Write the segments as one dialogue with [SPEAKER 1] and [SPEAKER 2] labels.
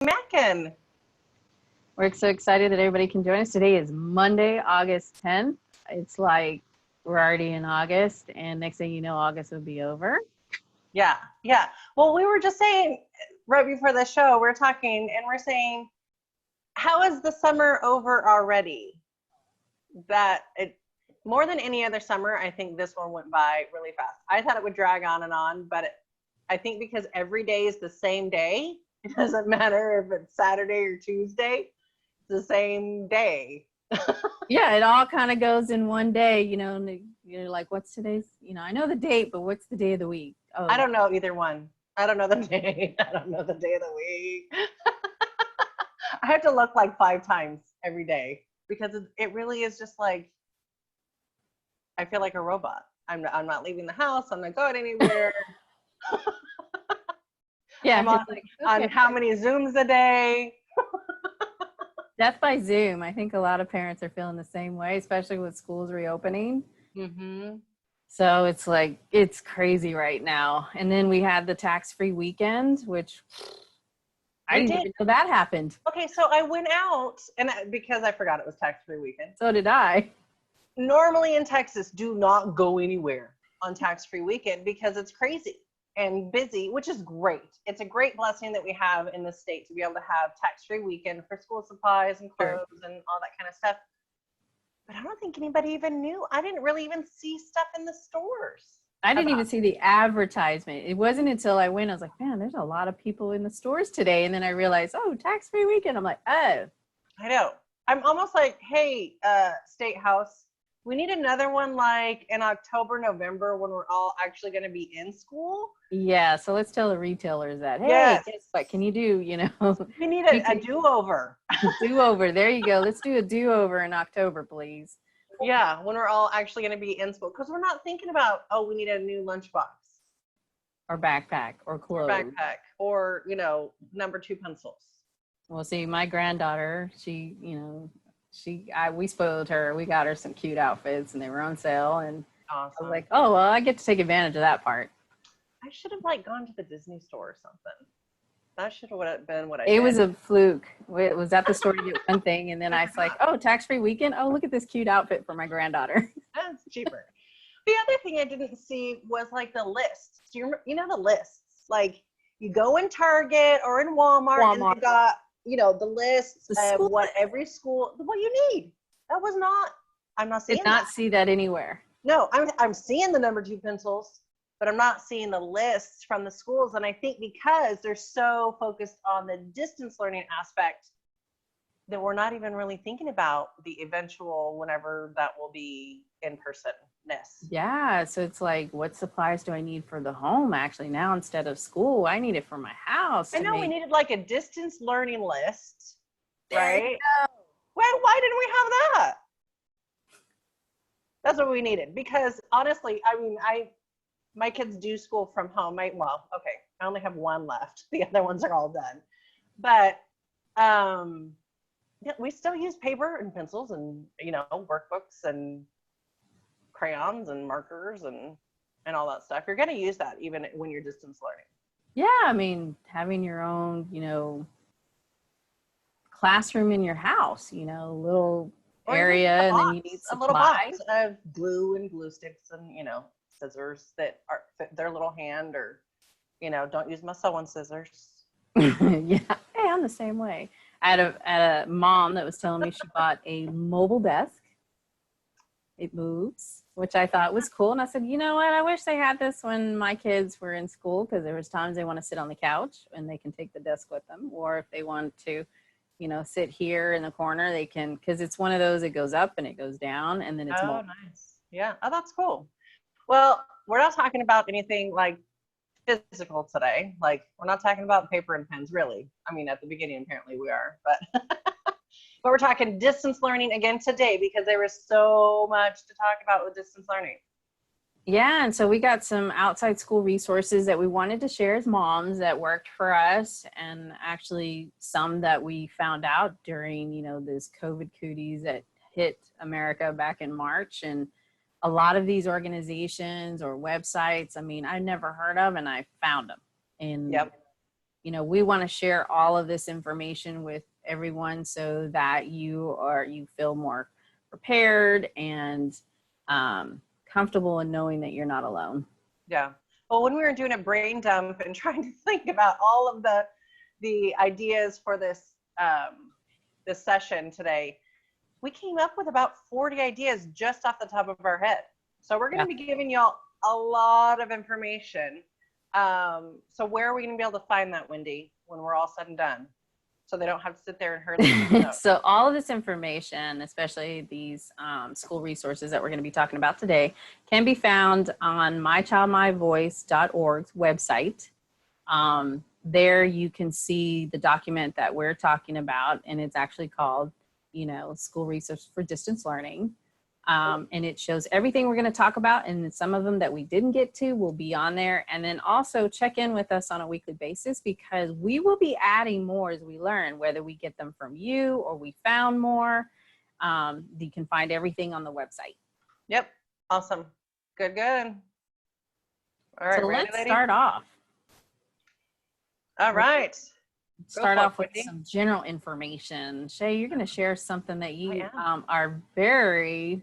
[SPEAKER 1] Mackin.
[SPEAKER 2] We're so excited that everybody can join us. Today is Monday, August 10th. It's like we're already in August, and next thing you know, August will be over.
[SPEAKER 1] Yeah. Well, we were just saying right before the show, we're talking and we're saying, how is the summer over already? More than any other summer, I think this one went by really fast. I thought it would drag on and on, but I think because every day is the same day, it doesn't matter if it's Saturday or Tuesday, it's the same day.
[SPEAKER 2] Yeah, it all kind of goes in one day, and you're like, what's today's, I know the date, but what's the day of the week?
[SPEAKER 1] Oh, I don't know either one. I don't know the day. I don't know the day of the week. I have to look like 5 times every day because it really is just like, I feel like a robot. I'm not leaving the house. I'm not going anywhere.
[SPEAKER 2] Yeah.
[SPEAKER 1] I'm on how many Zooms a day?
[SPEAKER 2] Death by Zoom. I think a lot of parents are feeling the same way, especially with schools reopening.
[SPEAKER 1] Mm-hmm.
[SPEAKER 2] So it's like, it's crazy right now. And then we had the tax-free weekend, which I didn't even know that happened.
[SPEAKER 1] Okay, so I went out, and because I forgot it was tax-free weekend.
[SPEAKER 2] So did I.
[SPEAKER 1] Normally in Texas, do not go anywhere on tax-free weekend because it's crazy and busy, which is great. It's a great blessing that we have in the state to be able to have tax-free weekend for school supplies and clothes and all that kind of stuff. But I don't think anybody even knew. I didn't really even see stuff in the stores.
[SPEAKER 2] I didn't even see the advertisement. It wasn't until I went, I was like, man, there's a lot of people in the stores today. And then I realized, oh, tax-free weekend. I'm like, oh.
[SPEAKER 1] I know. I'm almost like, hey, State House, we need another one like in October, November when we're all actually going to be in school.
[SPEAKER 2] Yeah, so let's tell the retailers that, hey, guess what can you do,
[SPEAKER 1] We need a do-over.
[SPEAKER 2] Do-over, there you go. Let's do a do-over in October, please.
[SPEAKER 1] Yeah, when we're all actually going to be in school. Because we're not thinking about, oh, we need a new lunchbox.
[SPEAKER 2] Or backpack, or clothes.
[SPEAKER 1] Or number 2 pencils.
[SPEAKER 2] Well, see, my granddaughter, she, we spoiled her. We got her some cute outfits, and they were on sale. And awesome. I was like, oh, well, I get to take advantage of that part.
[SPEAKER 1] I should have gone to the Disney store or something. That should have been what I did.
[SPEAKER 2] It was a fluke. It was at the store to get one thing, and then I was like, oh, tax-free weekend? Oh, look at this cute outfit for my granddaughter.
[SPEAKER 1] That's cheaper. The other thing I didn't see was the lists. Do you know the lists? You go in Target or in Walmart. And they got the lists of what every school, what you need. That was not, I'm not seeing
[SPEAKER 2] that. Did not see that anywhere.
[SPEAKER 1] No, I'm seeing the number 2 pencils, but I'm not seeing the lists from the schools. And I think because they're so focused on the distance learning aspect that we're not even really thinking about the eventual whenever that will be in personness.
[SPEAKER 2] Yeah, so it's like, what supplies do I need for the home actually now instead of school? I need it for my house.
[SPEAKER 1] I know we needed a distance learning list, right? Why didn't we have that? That's what we needed because honestly, my kids do school from home. I only have one left. The other ones are all done. But we still use paper and pencils and workbooks and crayons and markers and all that stuff. You're going to use that even when you're distance learning.
[SPEAKER 2] Yeah, having your own, classroom in your house, little area, and then you need supplies.
[SPEAKER 1] A little box of glue and glue sticks and scissors that fit their little hand, or don't use my sewing scissors.
[SPEAKER 2] Yeah, hey, I'm the same way. I had a mom that was telling me she bought a mobile desk. It moves, which I thought was cool. And I said, you know what? I wish they had this when my kids were in school, because there was times they want to sit on the couch and they can take the desk with them. Or if they want to, sit here in the corner, they can, because it's one of those, it goes up and it goes down and then it's mobile.
[SPEAKER 1] Nice. Yeah. Oh, that's cool. Well, we're not talking about anything physical today. We're not talking about paper and pens, really. At the beginning, apparently we are, but but we're talking distance learning again today because there was so much to talk about with distance learning.
[SPEAKER 2] Yeah, and so we got some outside school resources that we wanted to share as moms that worked for us, and actually some that we found out during, this COVID cooties that hit America back in March. And a lot of these organizations or websites, I never heard of, and I found them. And, we want to share all of this information with everyone so that you feel more prepared and comfortable in knowing that you're not alone.
[SPEAKER 1] Yeah. Well, when we were doing a brain dump and trying to think about all of the ideas for this this session today, we came up with about 40 ideas just off the top of our head. So we're going to be giving y'all a lot of information. So where are we going to be able to find that, Wendy, when we're all said and done? So they don't have to sit there and hurry.
[SPEAKER 2] So all of this information, especially these school resources that we're going to be talking about today, can be found on mychildmyvoice.org's website. There you can see the document that we're talking about, and it's actually called, School Resource for Distance Learning. And it shows everything we're going to talk about, and some of them that we didn't get to will be on there. And then also check in with us on a weekly basis, because we will be adding more as we learn, whether we get them from you or we found more. You can find everything on the website.
[SPEAKER 1] Yep. Awesome. Good. All right.
[SPEAKER 2] So
[SPEAKER 1] ready,
[SPEAKER 2] let's
[SPEAKER 1] lady?
[SPEAKER 2] start off.
[SPEAKER 1] All right.
[SPEAKER 2] Start off with some general information. Shea, you're going to share something that you are very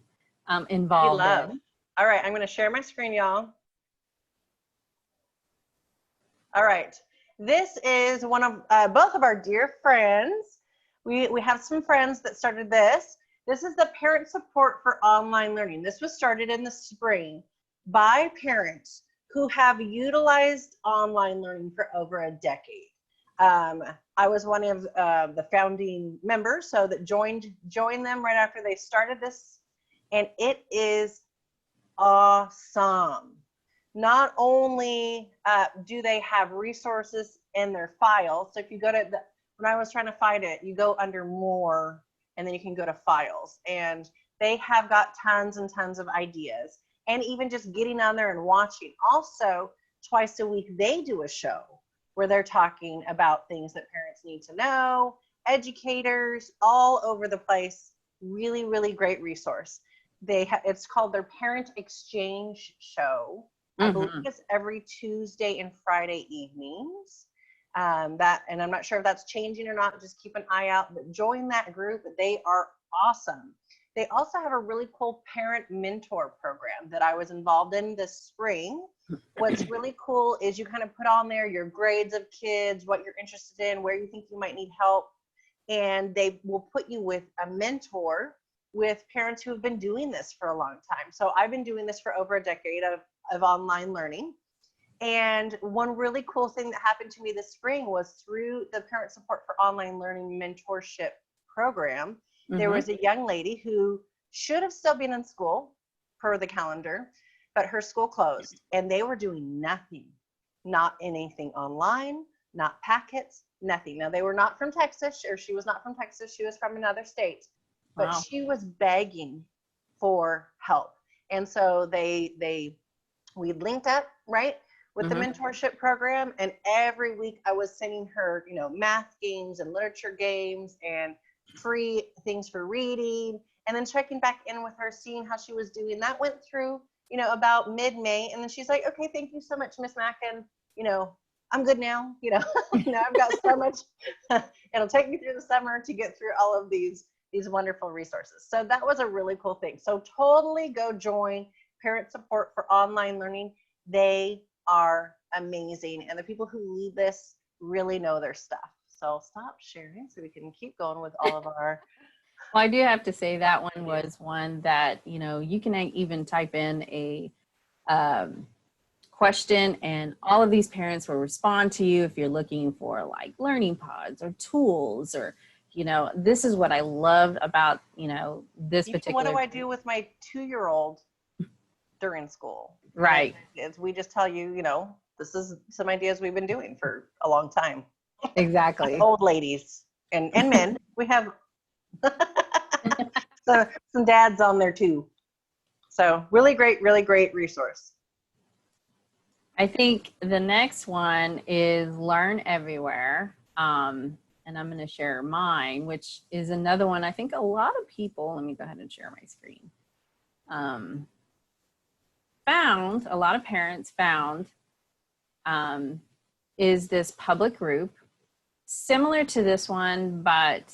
[SPEAKER 2] involved in.
[SPEAKER 1] All right, I'm going to share my screen, y'all. All right, this is one of both of our dear friends. We have some friends that started this. This is the Parent Support for Online Learning. This was started in the spring by parents who have utilized online learning for over a decade. I was one of the founding members, so that joined them right after they started this, and it is awesome. Not only do they have resources in their files, so if you go to when I was trying to find it, you go under more, and then you can go to files, and they have got tons and tons of ideas, and even just getting on there and watching. Also, twice a week they do a show where they're talking about things that parents need to know, educators all over the place. Really, really great resource. It's called their Parent Exchange Show. I believe it's every Tuesday and Friday evenings. And I'm not sure if that's changing or not. Just keep an eye out, but join that group. They are awesome. They also have a really cool parent mentor program that I was involved in this spring. What's really cool is you kind of put on there your grades of kids, what you're interested in, where you think you might need help, and they will put you with a mentor with parents who have been doing this for a long time. So I've been doing this for over a decade of online learning. And one really cool thing that happened to me this spring was through the Parent Support for Online Learning mentorship program. There was a young lady who should have still been in school per the calendar, but her school closed, and they were doing nothing, not anything online, not packets, nothing. Now, they were not from Texas, or she was not from Texas. She was from another state, but she was begging for help. And so we linked up, right, with the mentorship program, and every week I was sending her, math games and literature games and free things for reading, and then checking back in with her, seeing how she was doing. That went through, about mid-May, and then she's like, okay, thank you so much, Miss Mackin. I'm good now. Now I've got so much. It'll take me through the summer to get through all of these wonderful resources. So that was a really cool thing. So totally go join Parent Support for Online Learning. They are amazing, and the people who lead this really know their stuff. So stop sharing so we can keep going with all of our.
[SPEAKER 2] Well, I do have to say that one was one that, you can even type in a question, and all of these parents will respond to you if you're looking for like learning pods or tools, or, this is what I loved about, this particular.
[SPEAKER 1] What do I do with my 2-year-old during school?
[SPEAKER 2] Right.
[SPEAKER 1] We just tell you, this is some ideas we've been doing for a long time.
[SPEAKER 2] Exactly.
[SPEAKER 1] Old ladies and men. We have some dads on there too. So really great resource.
[SPEAKER 2] I think the next one is Learn Everywhere. And I'm going to share mine, which is another one I think a lot of people, let me go ahead and share my screen, a lot of parents found is this public group similar to this one, but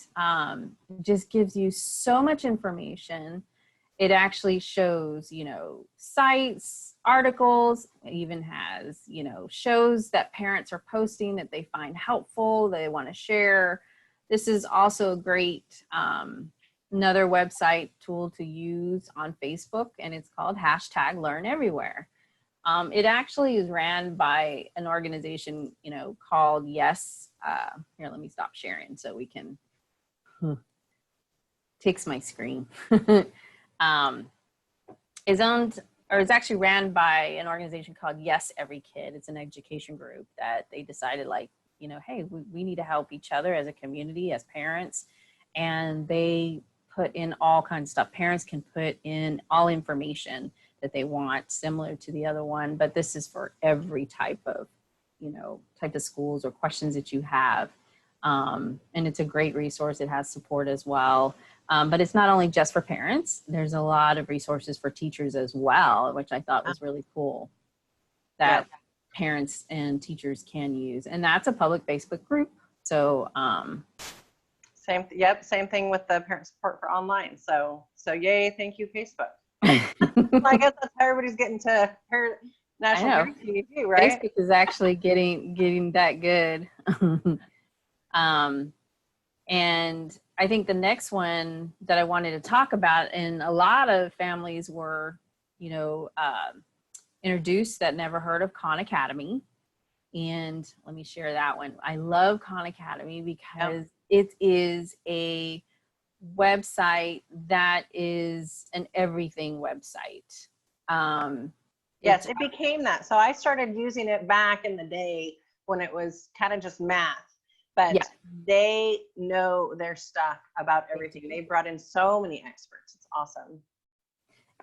[SPEAKER 2] just gives you so much information. It actually shows, sites, articles. It even has, shows that parents are posting that they find helpful, they want to share. This is also a great, another website tool to use on Facebook, and it's called #LearnEverywhere. It actually is ran by an organization, called Yes. Here, let me stop sharing so we can. Takes my screen. Is owned, or is actually ran by an organization called Yes Every Kid. It's an education group that they decided, hey, we need to help each other as a community, as parents, and they put in all kinds of stuff. Parents can put in all information that they want, similar to the other one, but this is for every type of schools or questions that you have. And it's a great resource. It has support as well. But it's not only just for parents. There's a lot of resources for teachers as well, which I thought was really cool that parents and teachers can use. And that's a public Facebook group. So
[SPEAKER 1] same thing with the parent support for online. So yay, thank you, Facebook. I guess that's how everybody's getting to national parent TV too, right?
[SPEAKER 2] Facebook is actually getting that good. And I think the next one that I wanted to talk about, and a lot of families were, introduced that never heard of Khan Academy. And let me share that one. I love Khan Academy because it is a website that is an everything website.
[SPEAKER 1] Yes, it became that. So I started using it back in the day when it was kind of just math, but they know their stuff about everything. They brought in so many experts. It's awesome.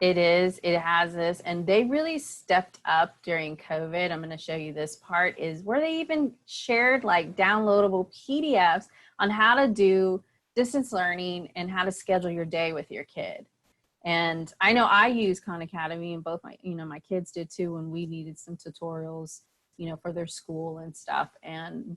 [SPEAKER 2] It is. It has this, and they really stepped up during COVID. I'm going to show you this part is where they even shared downloadable PDFs on how to do distance learning and how to schedule your day with your kid. And I know I use Khan Academy, and both my kids did too when we needed some tutorials, for their school and stuff.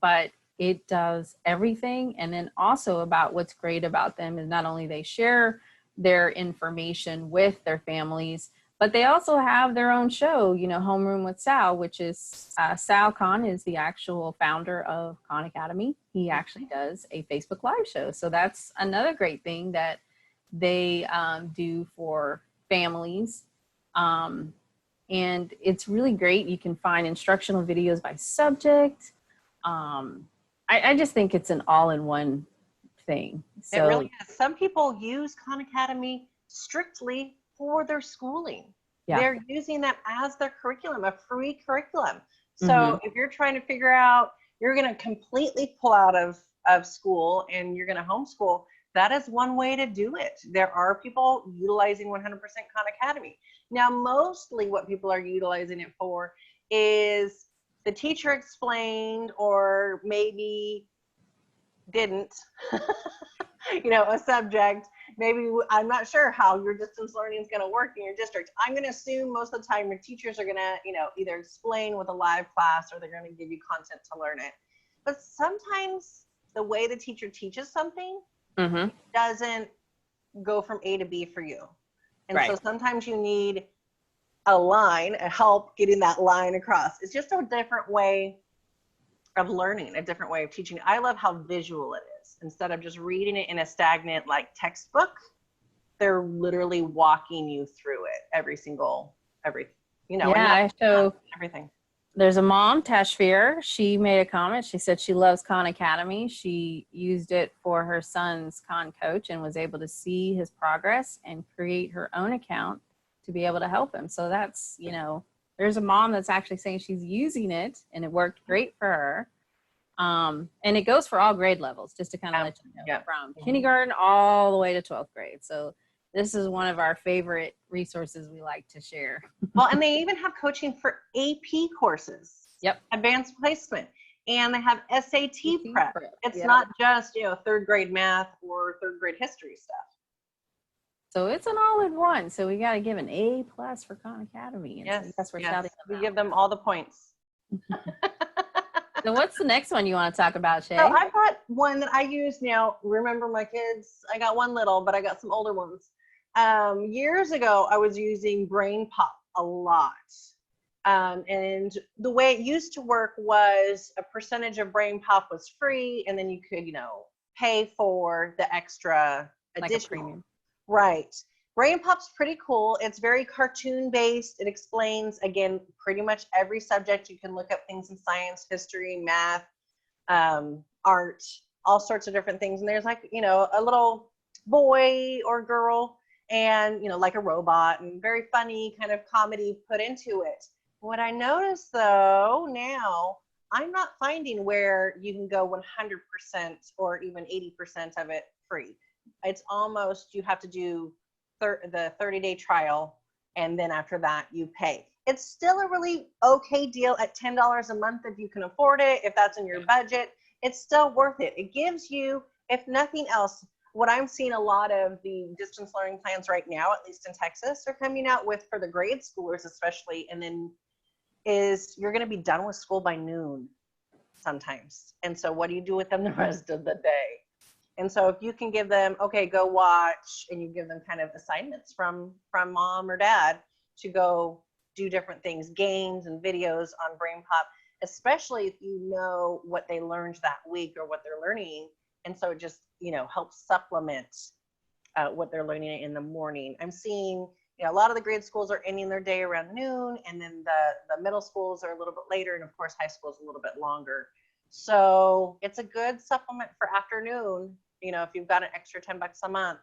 [SPEAKER 2] But it does everything. And then also about what's great about them is not only they share their information with their families, but they also have their own show, Homeroom with Sal, which is Sal Khan is the actual founder of Khan Academy. He actually does a Facebook Live show. So that's another great thing that they do for families. And it's really great. You can find instructional videos by subject. I just think it's an all-in-one thing. So,
[SPEAKER 1] it really is. Some people use Khan Academy strictly for their schooling. Yeah. They're using that as their curriculum, a free curriculum. So if you're trying to figure out, you're going to completely pull out of school and you're going to homeschool, that is one way to do it. There are people utilizing 100% Khan Academy. Now, mostly what people are utilizing it for is the teacher explained or maybe didn't, a subject. Maybe, I'm not sure how your distance learning is going to work in your district. I'm going to assume most of the time your teachers are going to, either explain with a live class or they're going to give you content to learn it. But sometimes the way the teacher teaches something doesn't go from A to B for you. And so sometimes you need a help getting that line across. It's just a different way of learning, a different way of teaching. I love how visual it is. Instead of just reading it in a stagnant textbook, they're literally walking you through it everything.
[SPEAKER 2] I show
[SPEAKER 1] everything.
[SPEAKER 2] There's a mom, Tashfir. She made a comment. She said she loves Khan Academy. She used it for her son's Khan coach and was able to see his progress and create her own account to be able to help him. So that's, there's a mom that's actually saying she's using it and it worked great for her. And it goes for all grade levels, just to kind of let you know, from kindergarten all the way to 12th grade. So this is one of our favorite resources we like to share.
[SPEAKER 1] Well, and they even have coaching for AP courses. Advanced placement. And they have SAT prep. It's not just, third grade math or third grade history stuff.
[SPEAKER 2] So it's an all-in-one. So we got to give an A+ for Khan Academy. And
[SPEAKER 1] yes,
[SPEAKER 2] so we give
[SPEAKER 1] them all the points.
[SPEAKER 2] So what's the next one you want to talk about, Shay?
[SPEAKER 1] So I've got one that I use now. Remember my kids? I got one little, but I got some older ones. Years ago, I was using Brain Pop a lot. And the way it used to work was a percentage of Brain Pop was free, and then you could, pay for the extra
[SPEAKER 2] Like a
[SPEAKER 1] additional.
[SPEAKER 2] premium.
[SPEAKER 1] Right. Brain Pop's pretty cool. It's very cartoon based. It explains, again, pretty much every subject. You can look up things in science, history, math, art, all sorts of different things. And there's like, a little boy or girl and, like a robot, and very funny kind of comedy put into it. What I noticed though now, I'm not finding where you can go 100% or even 80% of it free. It's almost, you have to do the 30-day trial, and then after that you pay. It's still a really okay deal at $10 a month if you can afford it, if that's in your budget. It's still worth it. It gives you, if nothing else, what I'm seeing a lot of the distance learning plans right now, at least in Texas, are coming out with for the grade schoolers especially, and then is you're going to be done with school by noon sometimes. And so what do you do with them the rest of the day? And so if you can give them, okay, go watch, and you give them kind of assignments from mom or dad to go do different things, games and videos on Brain Pop, especially if you know what they learned that week or what they're learning. And so it just, helps supplement what they're learning in the morning. I'm seeing, a lot of the grade schools are ending their day around noon, and then the middle schools are a little bit later, and of course high school is a little bit longer. So it's a good supplement for afternoon, if you've got an extra $10 a month.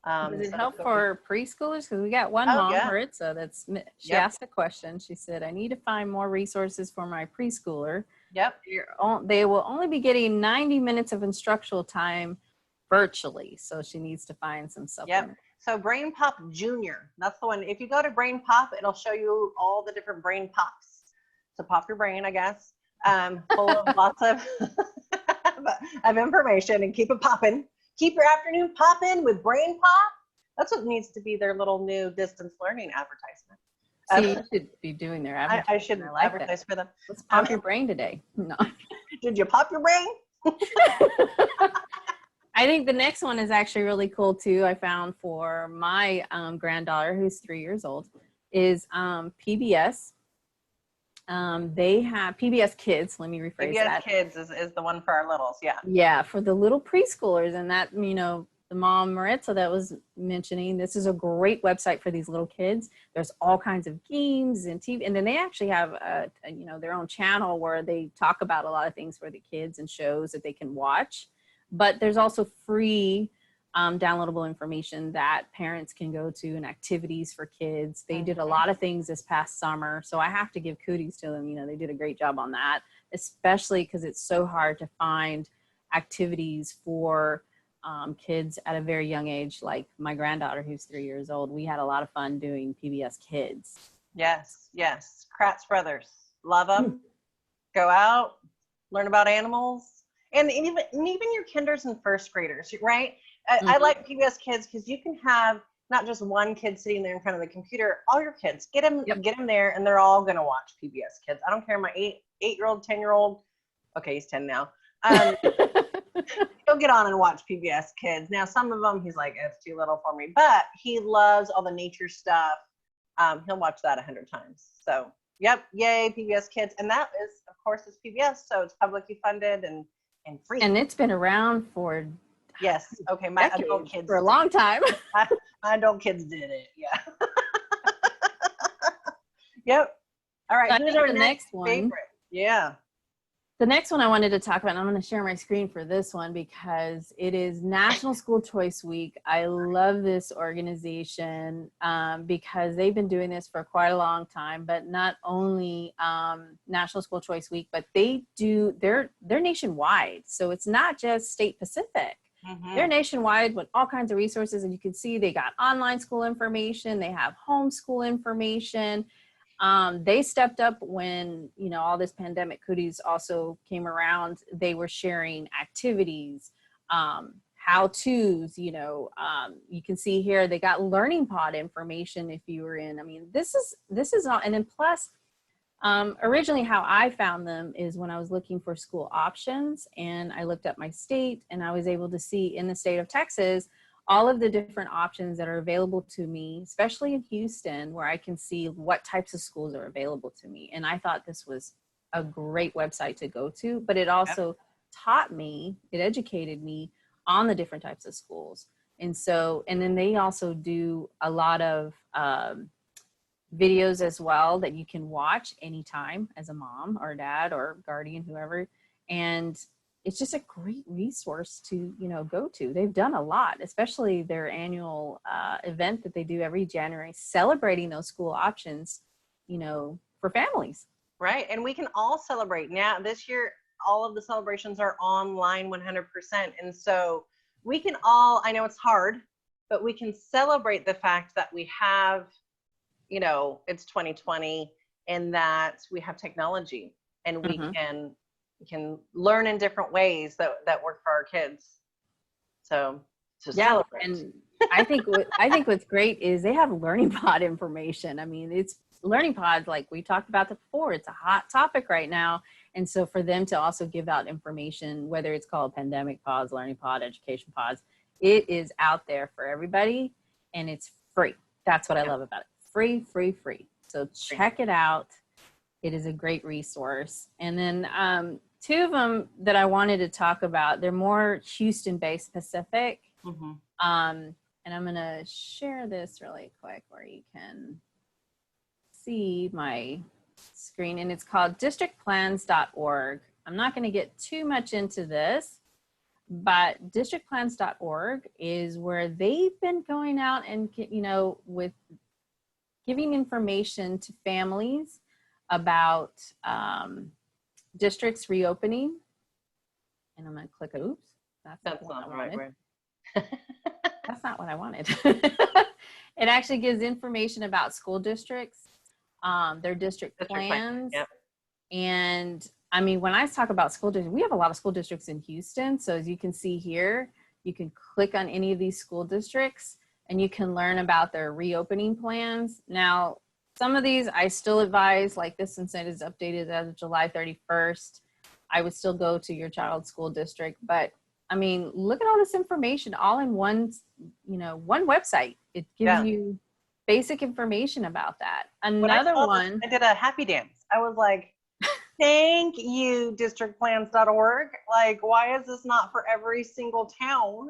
[SPEAKER 2] Does it help for preschoolers? Because we got one mom,
[SPEAKER 1] yeah.
[SPEAKER 2] Maritza, she asked a question. She said, I need to find more resources for my preschooler.
[SPEAKER 1] Yep.
[SPEAKER 2] They will only be getting 90 minutes of instructional time virtually. So she needs to find some supplement.
[SPEAKER 1] Yep. So Brain Pop Junior, that's the one. If you go to Brain Pop, it'll show you all the different brain pops to pop your brain, I guess. Full of lots of information, and keep it popping. Keep your afternoon popping with Brain Pop. That's what needs to be their little new distance learning advertisement.
[SPEAKER 2] See, you should be doing their advertising.
[SPEAKER 1] I should advertise for them.
[SPEAKER 2] Let's pop your brain today. No.
[SPEAKER 1] Did you pop your brain?
[SPEAKER 2] I think the next one is actually really cool too. I found for my granddaughter, who's 3 years old, is PBS. They have PBS Kids. Let me rephrase that.
[SPEAKER 1] PBS Kids is the one for our littles. Yeah.
[SPEAKER 2] Yeah, for the little preschoolers, and that the mom Maritza that was mentioning. This is a great website for these little kids. There's all kinds of games and TV, and then they actually have their own channel where they talk about a lot of things for the kids and shows that they can watch. But there's also free downloadable information that parents can go to, and activities for kids. They did a lot of things this past summer, so I have to give kudos to them. They did a great job on that, especially because it's so hard to find activities for kids at a very young age. Like my granddaughter, who's 3 years old, we had a lot of fun doing PBS Kids.
[SPEAKER 1] Yes. Kratz Brothers, love them. Go out, learn about animals. And even your kinders and first graders, right? I like PBS Kids because you can have not just one kid sitting there in front of the computer. All your kids, get them there, and they're all gonna watch PBS Kids. I don't care. My 8-year-old, 10-year-old. Okay, he's 10 now. He'll get on and watch PBS Kids. Now, some of them he's like, it's too little for me, but he loves all the nature stuff. He'll watch that 100 times. So, yep, yay PBS Kids, and that is, of course, it's PBS, so it's publicly funded and free.
[SPEAKER 2] And it's been around for
[SPEAKER 1] my adult kids
[SPEAKER 2] for a long time.
[SPEAKER 1] my adult kids did it. Yeah. Yep. All right.
[SPEAKER 2] Who's our next one?
[SPEAKER 1] Favorite? Yeah.
[SPEAKER 2] The next one I wanted to talk about, and I'm going to share my screen for this one because it is National School Choice Week. I love this organization because they've been doing this for quite a long time, but not only National School Choice Week, but they're nationwide. So it's not just state Pacific. They're nationwide with all kinds of resources, and you can see they got online school information, they have homeschool information. They stepped up when, all this pandemic cooties also came around. They were sharing activities, how-tos, you can see here, they got learning pod information if you were in. I mean, this is all, and then plus Originally, how I found them is when I was looking for school options, and I looked up my state, and I was able to see in the state of Texas all of the different options that are available to me, especially in Houston, where I can see what types of schools are available to me. And I thought this was a great website to go to, but it also taught me, it educated me on the different types of schools. And so, and then they also do a lot of videos as well that you can watch anytime as a mom or dad or guardian, whoever. And it's just a great resource to, you know, go to. They've done a lot, especially their annual event that they do every January, celebrating those school options, you know, for families.
[SPEAKER 1] Right. And we can all celebrate. Now, this year, all of the celebrations are online 100%. And so we can all, I know it's hard, but we can celebrate the fact that we have, you know, it's 2020 and that we have technology and we can learn in different ways that work for our kids. So to celebrate.
[SPEAKER 2] And I think what's great is they have learning pod information. I mean, it's learning pods, like we talked about before, it's a hot topic right now. And so for them to also give out information, whether it's called pandemic pods, learning pod, education pods, it is out there for everybody and it's free. That's what I love about it. Free. So check it out. It is a great resource. And then two of them that I wanted to talk about, they're more Houston-based specific. And I'm going to share this really quick where you can see my screen. And it's called districtplans.org. I'm not going to get too much into this, but districtplans.org is where they've been going out and, you know, with giving information to families about districts reopening. And I'm going to click, oops, that's not what I wanted. Right. That's not what I wanted. It actually gives information about school districts, their district plans. And I mean, when I talk about school districts, we have a lot of school districts in Houston. So as you can see here, you can click on any of these school districts and you can learn about their reopening plans. Now, some of these I still advise, like this one said is updated as of July 31st. I would still go to your child's school district, but I mean, look at all this information all in one, you know, one website. It gives you basic information about that. Another one.
[SPEAKER 1] I did a happy dance. I was like, thank you, districtplans.org. Like, why is this not for every single town?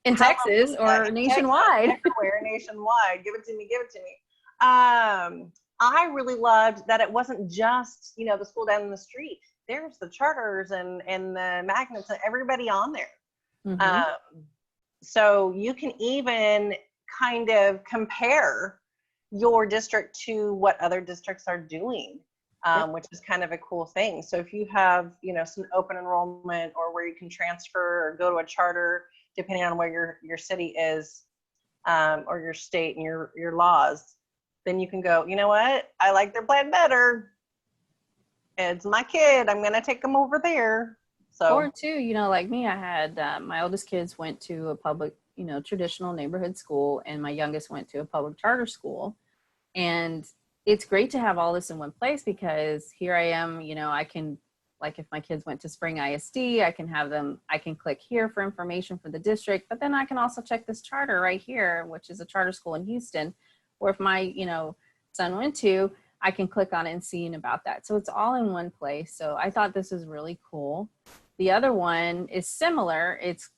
[SPEAKER 2] In Texas or nationwide?
[SPEAKER 1] Texas, everywhere, nationwide. Give it to me. I really loved that it wasn't just, you know, the school down the street. There's the charters and the magnets and everybody on there. So you can even kind of compare your district to what other districts are doing, which is kind of a cool thing. So if you have, you know, some open enrollment or where you can transfer or go to a charter, depending on where your city is, or your state and your laws, then you can go, you know what? I like their plan better. It's my kid. I'm going to take them over there. So,
[SPEAKER 2] or too, you know, like me, I had, my oldest kids went to a public, you know, traditional neighborhood school, and my youngest went to a public charter school. And it's great to have all this in one place because here I am, you know, I can, like if my kids went to Spring ISD, I can have them, I can click here for information for the district, but then I can also check this charter right here, which is a charter school in Houston, or if my, you know, son went to, I can click on it and see about that. So it's all in one place. So I thought this was really cool. The other one is similar. It's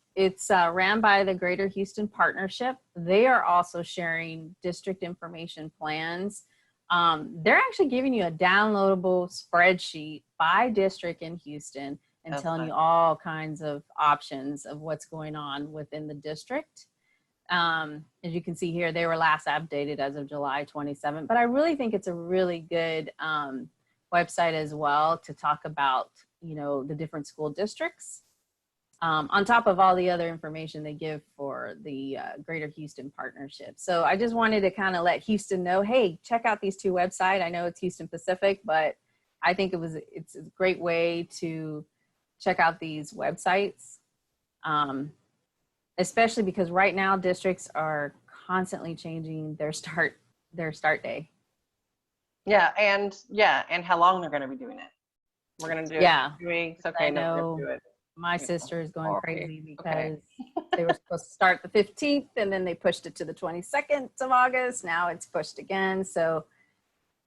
[SPEAKER 2] ran by the Greater Houston Partnership. They are also sharing district information plans. They're actually giving you a downloadable spreadsheet by district in Houston and telling you all kinds of options of what's going on within the district. As you can see here, they were last updated as of July 27th, but I really think it's a really good website as well to talk about, you know, the different school districts, on top of all the other information they give for the Greater Houston Partnership. So I just wanted to kind of let Houston know, hey, check out these two websites. I know it's Houston Pacific, but I think it's a great way to check out these websites. Especially because right now districts are constantly changing their start day.
[SPEAKER 1] Yeah, and how long they're going to be doing it. We're going to do it
[SPEAKER 2] Yeah.
[SPEAKER 1] in 2 weeks.
[SPEAKER 2] I
[SPEAKER 1] Okay, no, we're going
[SPEAKER 2] know
[SPEAKER 1] to do it.
[SPEAKER 2] my sister is going
[SPEAKER 1] 4
[SPEAKER 2] crazy
[SPEAKER 1] weeks. Okay.
[SPEAKER 2] because they were supposed to start the 15th and then they pushed it to the 22nd of August. Now it's pushed again. So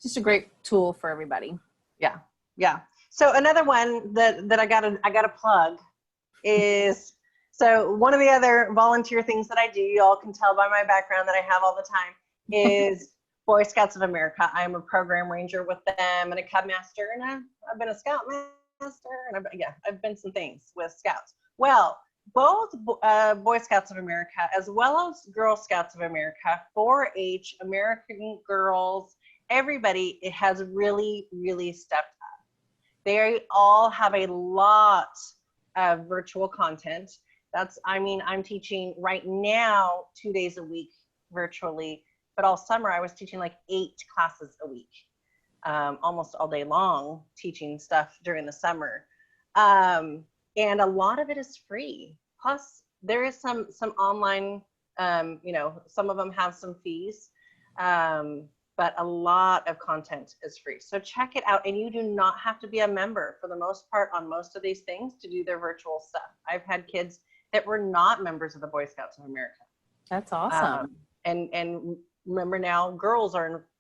[SPEAKER 2] just a great tool for everybody.
[SPEAKER 1] Yeah. Yeah. So another one that I gotta plug is, so one of the other volunteer things that I do, you all can tell by my background that I have all the time, is Boy Scouts of America. I'm a program ranger with them and a Cub Master, and I've been a Scout Master, and I've been some things with Scouts. Well, both Boy Scouts of America as well as Girl Scouts of America, 4-H, American Girls, everybody, it has really, really stepped up. They all have a lot of virtual content. I'm teaching right now 2 days a week virtually, but all summer I was teaching like 8 classes a week, almost all day long, teaching stuff during the summer. And a lot of it is free. Plus there is some online, some of them have some fees, but a lot of content is free. So check it out. And you do not have to be a member for the most part on most of these things to do their virtual stuff. I've had kids that were not members of the Boy Scouts of America.
[SPEAKER 2] That's awesome.
[SPEAKER 1] And remember now, girls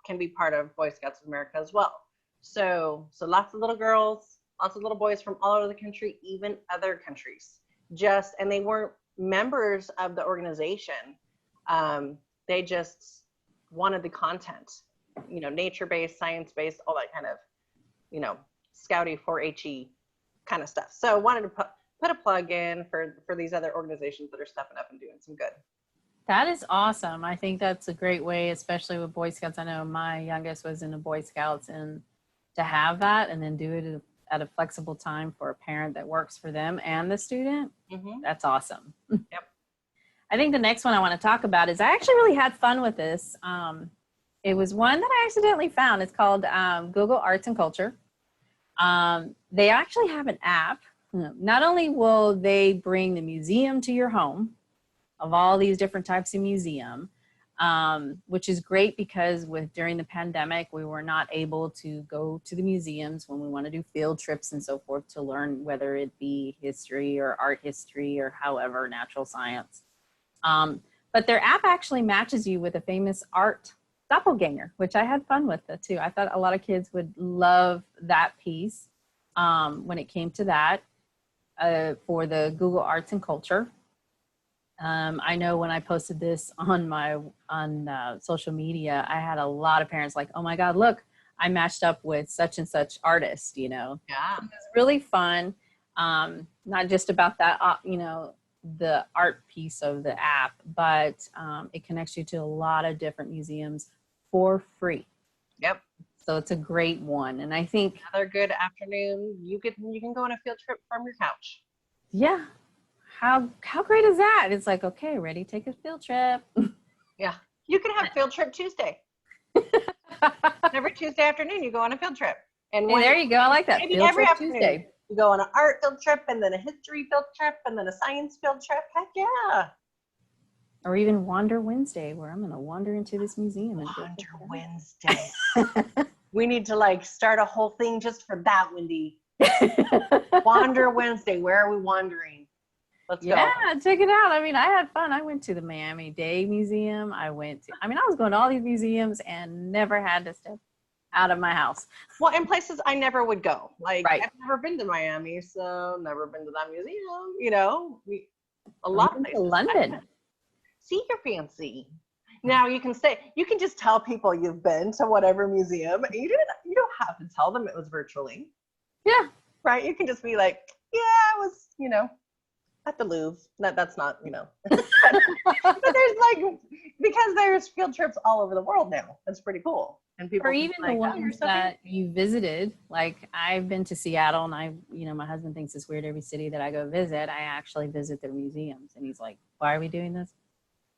[SPEAKER 1] can be part of Boy Scouts of America as well. So lots of little girls, lots of little boys from all over the country, even other countries. And they weren't members of the organization. They just wanted the content, nature-based, science-based, all that kind of, Scouty, 4-H-y kind of stuff. So I wanted to put a plug in for these other organizations that are stepping up and doing some good.
[SPEAKER 2] That is awesome. I think that's a great way, especially with Boy Scouts. I know my youngest was in the Boy Scouts, and to have that and then do it at a flexible time for a parent that works for them and the student, that's awesome.
[SPEAKER 1] Yep.
[SPEAKER 2] I think the next one I want to talk about is I actually really had fun with this. It was one that I accidentally found. It's called Google Arts and Culture. They actually have an app. Not only will they bring the museum to your home of all these different types of museum, which is great because during the pandemic, we were not able to go to the museums when we want to do field trips and so forth to learn, whether it be history or art history or however, natural science. But their app actually matches you with a famous art doppelganger, which I had fun with it too. I thought a lot of kids would love that piece when it came to that for the Google Arts and Culture. I know when I posted this on social media, I had a lot of parents like, oh my God, look, I matched up with such and such artist,
[SPEAKER 1] Yeah.
[SPEAKER 2] It was really fun. Not just about that, the art piece of the app, but it connects you to a lot of different museums for free.
[SPEAKER 1] Yep.
[SPEAKER 2] So it's a great one. And I think
[SPEAKER 1] another good afternoon, you can go on a field trip from your couch.
[SPEAKER 2] Yeah. How great is that? It's like, okay, ready to take a field trip.
[SPEAKER 1] Yeah. You can have field trip Tuesday. Every Tuesday afternoon you go on a field trip. And
[SPEAKER 2] hey, there you go. I like that.
[SPEAKER 1] Maybe
[SPEAKER 2] Field
[SPEAKER 1] every
[SPEAKER 2] trip
[SPEAKER 1] afternoon.
[SPEAKER 2] Tuesday.
[SPEAKER 1] You go on an art field trip and then a history field trip and then a science field trip. Heck yeah.
[SPEAKER 2] Or even Wander Wednesday, where I'm going to wander into this museum.
[SPEAKER 1] Wander Wednesday. We need to start a whole thing just for that, Wendy. Wander Wednesday. Where are we wandering? Let's go.
[SPEAKER 2] Yeah, check it out. I mean, I had fun. I went to the Miami-Dade Museum. I was going to all these museums and never had to step out of my house.
[SPEAKER 1] Well, in places I never would go. Right.
[SPEAKER 2] I've
[SPEAKER 1] never been to Miami, so never been to that museum. A lot of places.
[SPEAKER 2] London.
[SPEAKER 1] See, you're fancy. Now you can just tell people you've been to whatever museum. You don't have to tell them it was virtually.
[SPEAKER 2] Yeah.
[SPEAKER 1] Right. You can just be like, yeah, it was, at the Louvre. That's not, but because there's field trips all over the world now. That's pretty cool. And people,
[SPEAKER 2] or even the ones that you visited, like I've been to Seattle, and my husband thinks it's weird every city that I go visit, I actually visit their museums, and he's like, why are we doing this?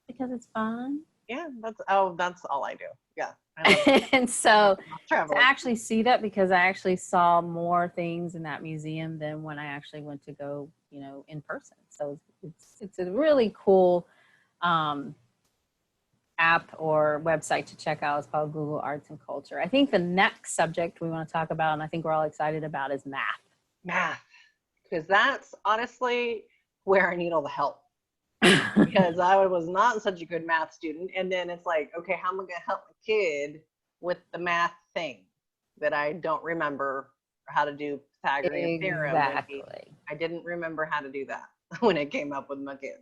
[SPEAKER 2] Because it's fun.
[SPEAKER 1] Yeah, that's all I do. Yeah.
[SPEAKER 2] And so to actually see that, because I actually saw more things in that museum than when I actually went to go, in person. So it's a really cool app or website to check out is called Google Arts and Culture. I think the next subject we want to talk about, and I think we're all excited about, is math.
[SPEAKER 1] Math, because that's honestly where I need all the help. Because I was not such a good math student. And then it's like, okay, how am I going to help a kid with the math thing that I don't remember how to do Pythagorean theorem?
[SPEAKER 2] Exactly.
[SPEAKER 1] I didn't remember how to do that when it came up with my kids.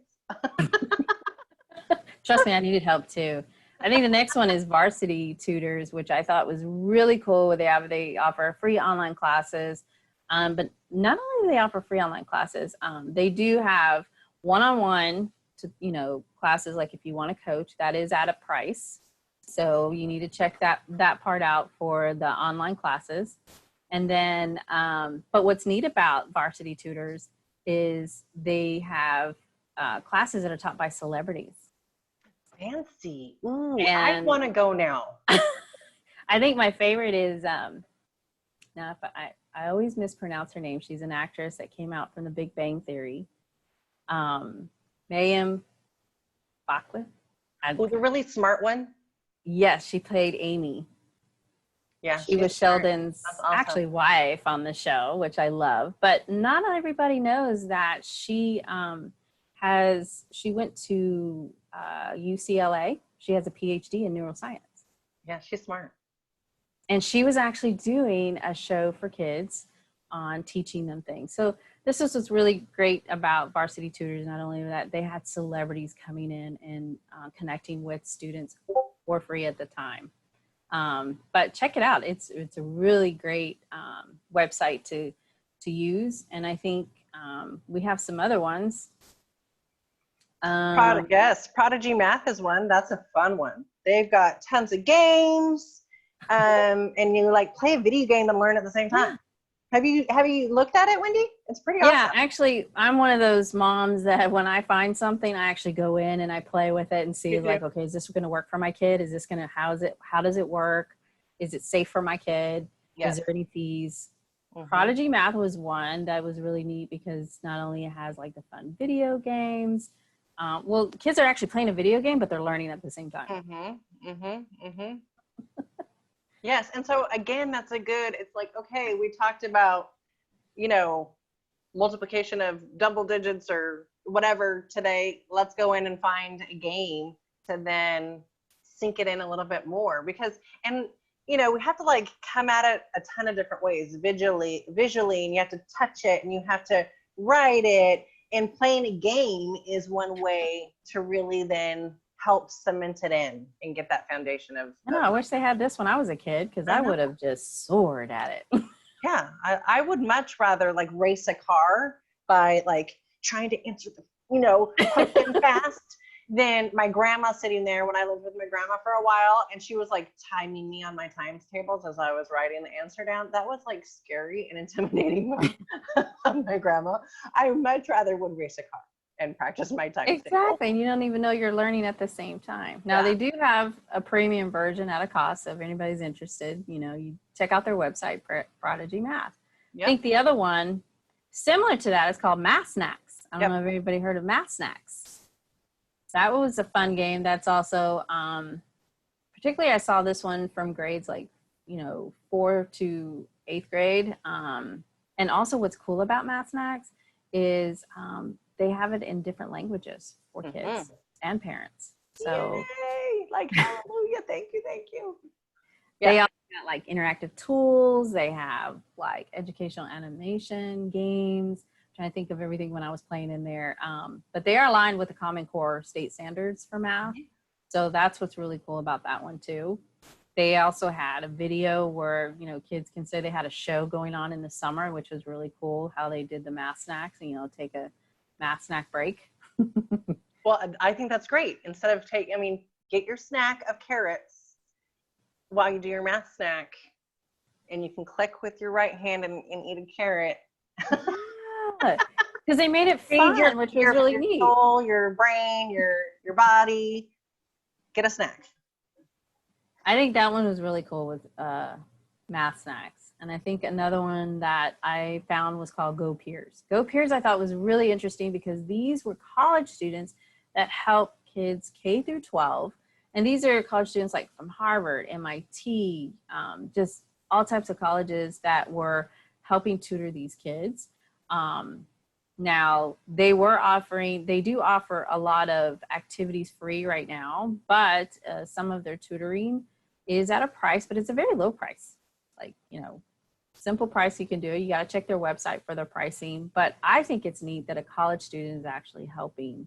[SPEAKER 2] Trust me, I needed help too. I think the next one is Varsity Tutors, which I thought was really cool. They offer free online classes, but not only do they offer free online classes, they do have one-on-one classes. Like if you want to coach, that is at a price, so you need to check that part out for the online classes. And then, but what's neat about Varsity Tutors is they have classes that are taught by celebrities.
[SPEAKER 1] Fancy. Ooh, I want to go now.
[SPEAKER 2] I think my favorite is, now if I always mispronounce her name. She's an actress that came out from The Big Bang Theory. Mayim Bakli.
[SPEAKER 1] Oh, the really smart one?
[SPEAKER 2] Yes, she played Amy.
[SPEAKER 1] Yeah,
[SPEAKER 2] she was Sheldon's actually wife on the show, which I love. But not everybody knows that she went to UCLA. She has a PhD in neuroscience.
[SPEAKER 1] Yeah, she's smart.
[SPEAKER 2] And she was actually doing a show for kids on teaching them things. So this is what's really great about Varsity Tutors. Not only that, they had celebrities coming in and connecting with students for free at the time. But check it out. It's a really great website to use. And I think we have some other ones.
[SPEAKER 1] Yes, Prodigy Math is one. That's a fun one. They've got tons of games, and you like play a video game and learn at the same time. Have you looked at it, Wendy? It's pretty awesome.
[SPEAKER 2] Yeah, actually, I'm one of those moms that when I find something, I actually go in and I play with it and see like, okay, is this going to work for my kid? Is this going to, how does it work? Is it safe for my kid? Yes. Is there any fees? Mm-hmm. Prodigy Math was one that was really neat because not only it has like the fun video games, well, kids are actually playing a video game, but they're learning at the same time.
[SPEAKER 1] Yes. And so again, that's it's like, okay, we talked about, multiplication of double digits or whatever today. Let's go in and find a game to then sink it in a little bit more because, we have to like come at it a ton of different ways visually, and you have to touch it and you have to write it. And playing a game is one way to really then help cement it in and get that foundation of.
[SPEAKER 2] I wish they had this when I was a kid because I would have just soared at it.
[SPEAKER 1] Yeah, I would much rather like race a car by like trying to answer the question fast than my grandma sitting there when I lived with my grandma for a while and she was like timing me on my times tables as I was writing the answer down. That was like scary and intimidating on my grandma. I much rather would race a car and practice my times
[SPEAKER 2] table. And you don't even know you're learning at the same time. Now they do have a premium version at a cost. So if anybody's interested, you check out their website, Prodigy Math. Yep. I think the other one similar to that is called Math Snacks. I don't know if anybody heard of Math Snacks. That was a fun game. That's also, particularly I saw this one from grades like, 4th to 8th grade. And also what's cool about Math Snacks is they have it in different languages for kids and parents. So,
[SPEAKER 1] yay! Like, hallelujah, thank you.
[SPEAKER 2] Yeah. They also got like interactive tools. They have like educational animation games. Trying to think of everything when I was playing in there. But they are aligned with the Common Core state standards for math. So that's what's really cool about that one too. They also had a video where, kids can say they had a show going on in the summer, which was really cool how they did the math snacks and, take a math snack break.
[SPEAKER 1] Well, I think that's great. Instead of get your snack of carrots while you do your math snack and you can click with your right hand and eat a carrot.
[SPEAKER 2] Because they made it fun, which was really neat.
[SPEAKER 1] Your soul, your brain, your body. Get a snack.
[SPEAKER 2] I think that one was really cool with math snacks. And I think another one that I found was called Go Peers. Go Peers I thought was really interesting because these were college students that help kids K through 12. And these are college students like from Harvard, MIT, just all types of colleges that were helping tutor these kids. Now they do offer a lot of activities free right now, but some of their tutoring is at a price, but it's a very low price. Like, simple price you can do it. You got to check their website for their pricing. But I think it's neat that a college student is actually helping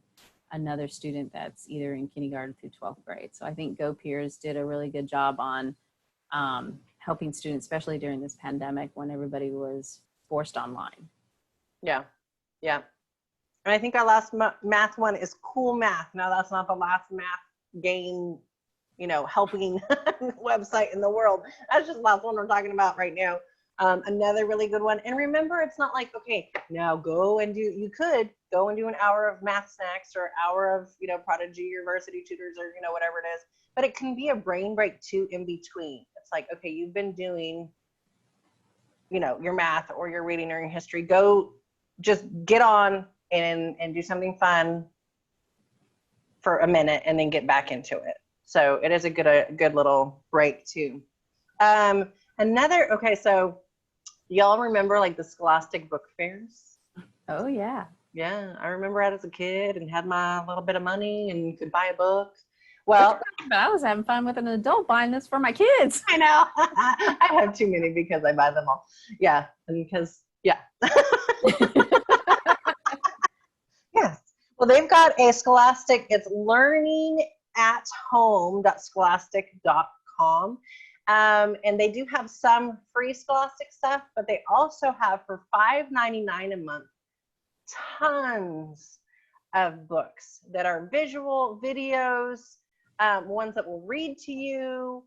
[SPEAKER 2] another student that's either in kindergarten through 12th grade. So I think Go Peers did a really good job on helping students, especially during this pandemic when everybody was forced online.
[SPEAKER 1] Yeah. Yeah. And I think our last math one is Cool Math. Now, that's not the last math game, helping website in the world. That's just the last one we're talking about right now. Another really good one. And remember, it's not like, okay, now you could go and do an hour of math snacks or an hour of, Prodigy or Varsity Tutors or, whatever it is. But it can be a brain break too in between. It's like, okay, you've been doing, your math or your reading or your history. Go just get on and do something fun for a minute and then get back into it. So it is a good little break too. So y'all remember like the Scholastic book fairs?
[SPEAKER 2] Oh yeah.
[SPEAKER 1] Yeah, I remember that as a kid and had my little bit of money and could buy a book. Well,
[SPEAKER 2] but I was having fun with an adult buying this for my kids.
[SPEAKER 1] I know. I have too many because I buy them all. Yeah, and because Yes. Well, they've got a Scholastic. It's learningathome.scholastic.com. And they do have some free Scholastic stuff, but they also have for $5.99 a month, tons of books that are visual videos, ones that will read to you.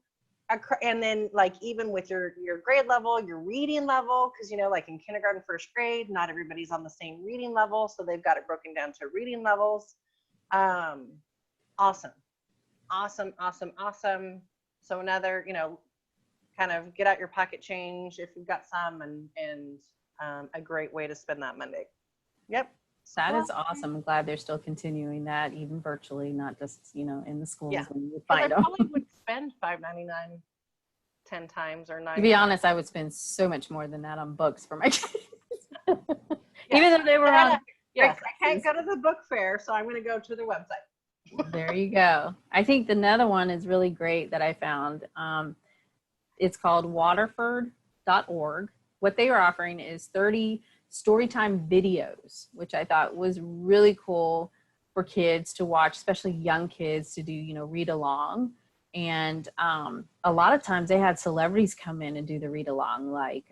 [SPEAKER 1] And then like even with your grade level, your reading level, because like in kindergarten, first grade, not everybody's on the same reading level, so they've got it broken down to reading levels. Awesome. So another, kind of get out your pocket change if you've got some, and a great way to spend that Monday. Yep.
[SPEAKER 2] That is awesome. I'm glad they're still continuing that, even virtually, not just, in the schools when you would
[SPEAKER 1] I
[SPEAKER 2] find them.
[SPEAKER 1] probably would spend $5.99 10 times or 9.
[SPEAKER 2] To be honest, I would spend so much more than that on books for my kids. Even though they were on.
[SPEAKER 1] Yes, I can't go to the book fair, so I'm going to go to their website.
[SPEAKER 2] There you go. I think another one is really great that I found. It's called waterford.org. What they are offering is 30 storytime videos, which I thought was really cool for kids to watch, especially young kids to do, read along. And a lot of times they had celebrities come in and do the read along, like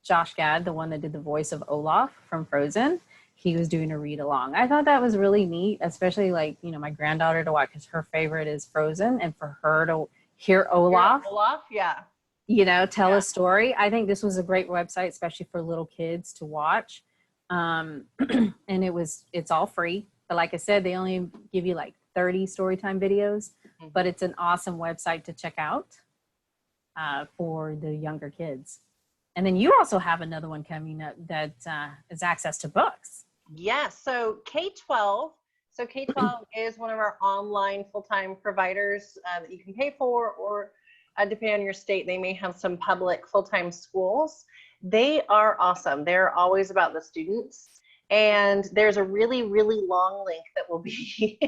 [SPEAKER 2] Josh Gad, the one that did the voice of Olaf from Frozen. He was doing a read along. I thought that was really neat, especially like, my granddaughter to watch, because her favorite is Frozen, and for her to hear Olaf. Tell a story. I think this was a great website, especially for little kids to watch. And it's all free. But like I said, they only give you like 30 storytime videos, but it's an awesome website to check out for the younger kids. And then you also have another one coming up that is access to books.
[SPEAKER 1] Yes. So K-12. So K-12 is one of our online full-time providers that you can pay for, or depending on your state, they may have some public full-time schools. They are awesome. They're always about the students. And there's a really, really long link that will be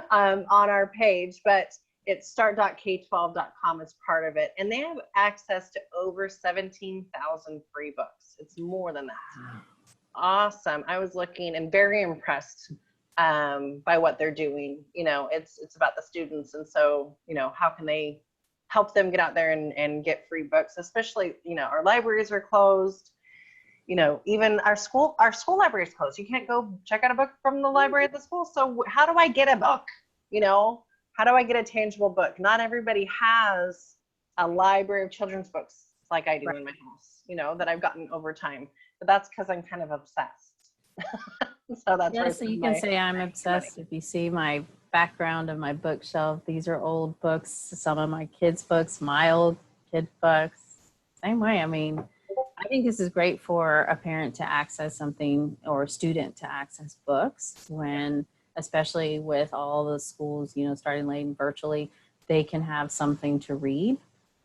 [SPEAKER 1] on our page, but it's start.k12.com as part of it. And they have access to over 17,000 free books. It's more than that. Awesome. I was looking and very impressed by what they're doing. It's about the students. And so, how can they help them get out there and get free books, especially, our libraries are closed. Even our school library is closed. You can't go check out a book from the library at the school. So how do I get a book? How do I get a tangible book? Not everybody has a library of children's books like I do in my house, that I've gotten over time. But that's because I'm kind of obsessed. So that's
[SPEAKER 2] so you can say I'm obsessed if you see my background of my bookshelf. These are old books, some of my kids' books, my old kid books. Same way. I think this is great for a parent to access something, or a student to access books when especially with all the schools, starting late and virtually, they can have something to read.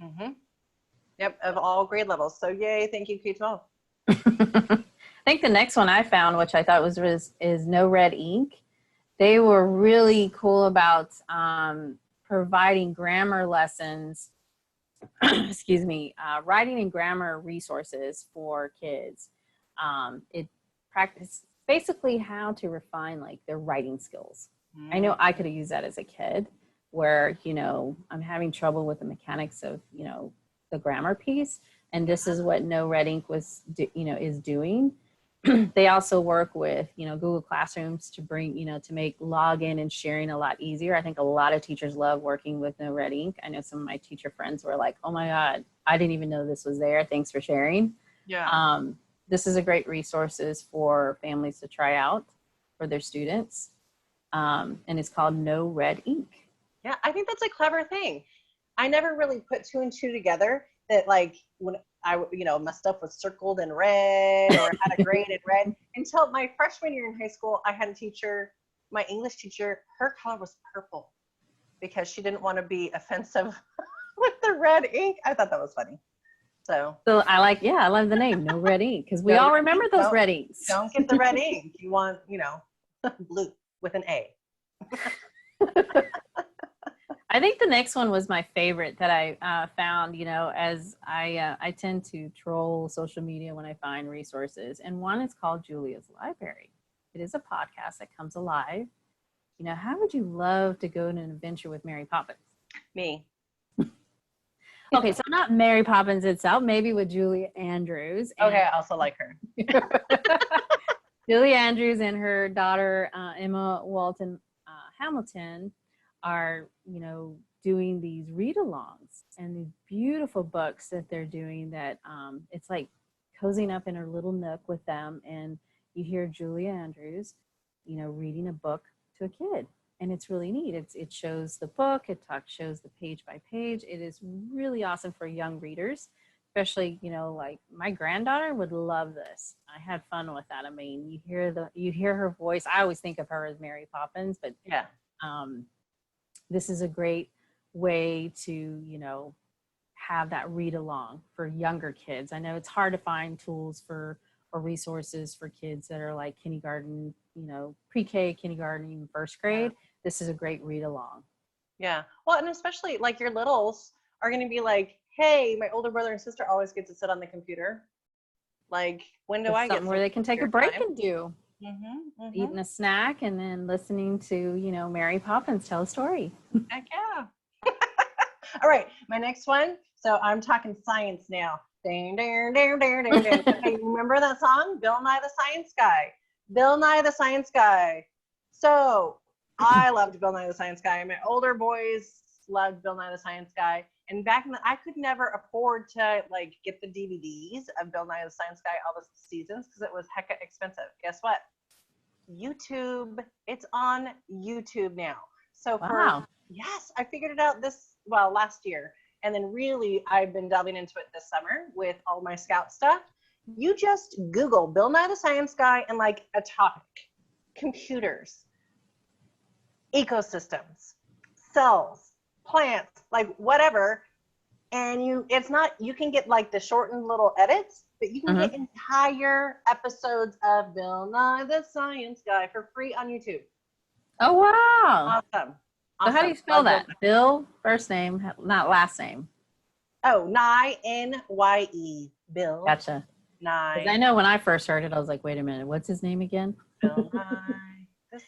[SPEAKER 1] Mm-hmm. Yep, of all grade levels. So yay, thank you, K-12.
[SPEAKER 2] I think the next one I found, which I thought is No Red Ink. They were really cool about providing grammar lessons, excuse me, writing and grammar resources for kids. It practice basically how to refine like their writing skills. I know I could have used that as a kid where, I'm having trouble with the mechanics of, the grammar piece. And this is what No Red Ink is doing. They also work with, Google Classrooms to bring, to make login and sharing a lot easier. I think a lot of teachers love working with No Red Ink. I know some of my teacher friends were like, oh my God, I didn't even know this was there. Thanks for sharing.
[SPEAKER 1] Yeah.
[SPEAKER 2] This is a great resources for families to try out for their students. And it's called No Red Ink.
[SPEAKER 1] Yeah, I think that's a clever thing. I never really put two and two together that like when my stuff was circled in red or had a grade in red until my freshman year in high school. I had a teacher, my English teacher, her color was purple because she didn't want to be offensive with the red ink. I thought that was funny. So
[SPEAKER 2] I love the name No Red Ink because we all remember those red inks.
[SPEAKER 1] Don't get the red ink. You want, blue with an A.
[SPEAKER 2] I think the next one was my favorite that I found, as I tend to troll social media when I find resources. And one is called Julia's Library. It is a podcast that comes alive. How would you love to go on an adventure with Mary Poppins?
[SPEAKER 1] Me.
[SPEAKER 2] Okay, so not Mary Poppins itself, maybe with Julia Andrews.
[SPEAKER 1] Okay, I also like her.
[SPEAKER 2] Julia Andrews and her daughter, Emma Walton Hamilton, are, doing these read-alongs and these beautiful books that they're doing that it's like cozying up in her little nook with them. And you hear Julia Andrews, reading a book to a kid. And it's really neat. It shows the book, shows the page by page. It is really awesome for young readers, especially, like my granddaughter would love this. I had fun with that. I mean, you hear her voice. I always think of her as Mary Poppins, but
[SPEAKER 1] yeah.
[SPEAKER 2] This is a great way to, have that read along for younger kids. I know it's hard to find tools or resources for kids that are like kindergarten, pre-K, kindergarten, even first grade. This is a great read along.
[SPEAKER 1] Yeah. Well, and especially like your littles are going to be like, hey, my older brother and sister always get to sit on the computer. Like, when do I get
[SPEAKER 2] something where they can take a break
[SPEAKER 1] time?
[SPEAKER 2] and do? Eating a snack and then listening to, Mary Poppins tell a story.
[SPEAKER 1] Heck yeah. All right, my next one. So I'm talking science now. Ding, ding, ding, ding, ding, ding. Okay, you remember that song? Bill Nye the Science Guy. Bill Nye the Science Guy. So I loved Bill Nye the Science Guy. My older boys loved Bill Nye the Science Guy. And back in I could never afford to like get the DVDs of Bill Nye the Science Guy all the seasons because it was hecka expensive. Guess what? YouTube. It's on YouTube now. So yes, I figured it out last year. And then really I've been delving into it this summer with all my Scout stuff. You just Google Bill Nye the Science Guy and like a topic. Computers, ecosystems, cells, plants, like whatever. And you can get like the shortened little edits, but you can get entire episodes of Bill Nye the Science Guy for free on YouTube.
[SPEAKER 2] Oh, wow.
[SPEAKER 1] Awesome.
[SPEAKER 2] So how do you spell that? Bill, first name, not last name.
[SPEAKER 1] Oh, Nye, N-Y-E. Bill.
[SPEAKER 2] Gotcha.
[SPEAKER 1] Nye.
[SPEAKER 2] I know when I first heard it, I was like, wait a minute, what's his name again?
[SPEAKER 1] Bill Nye.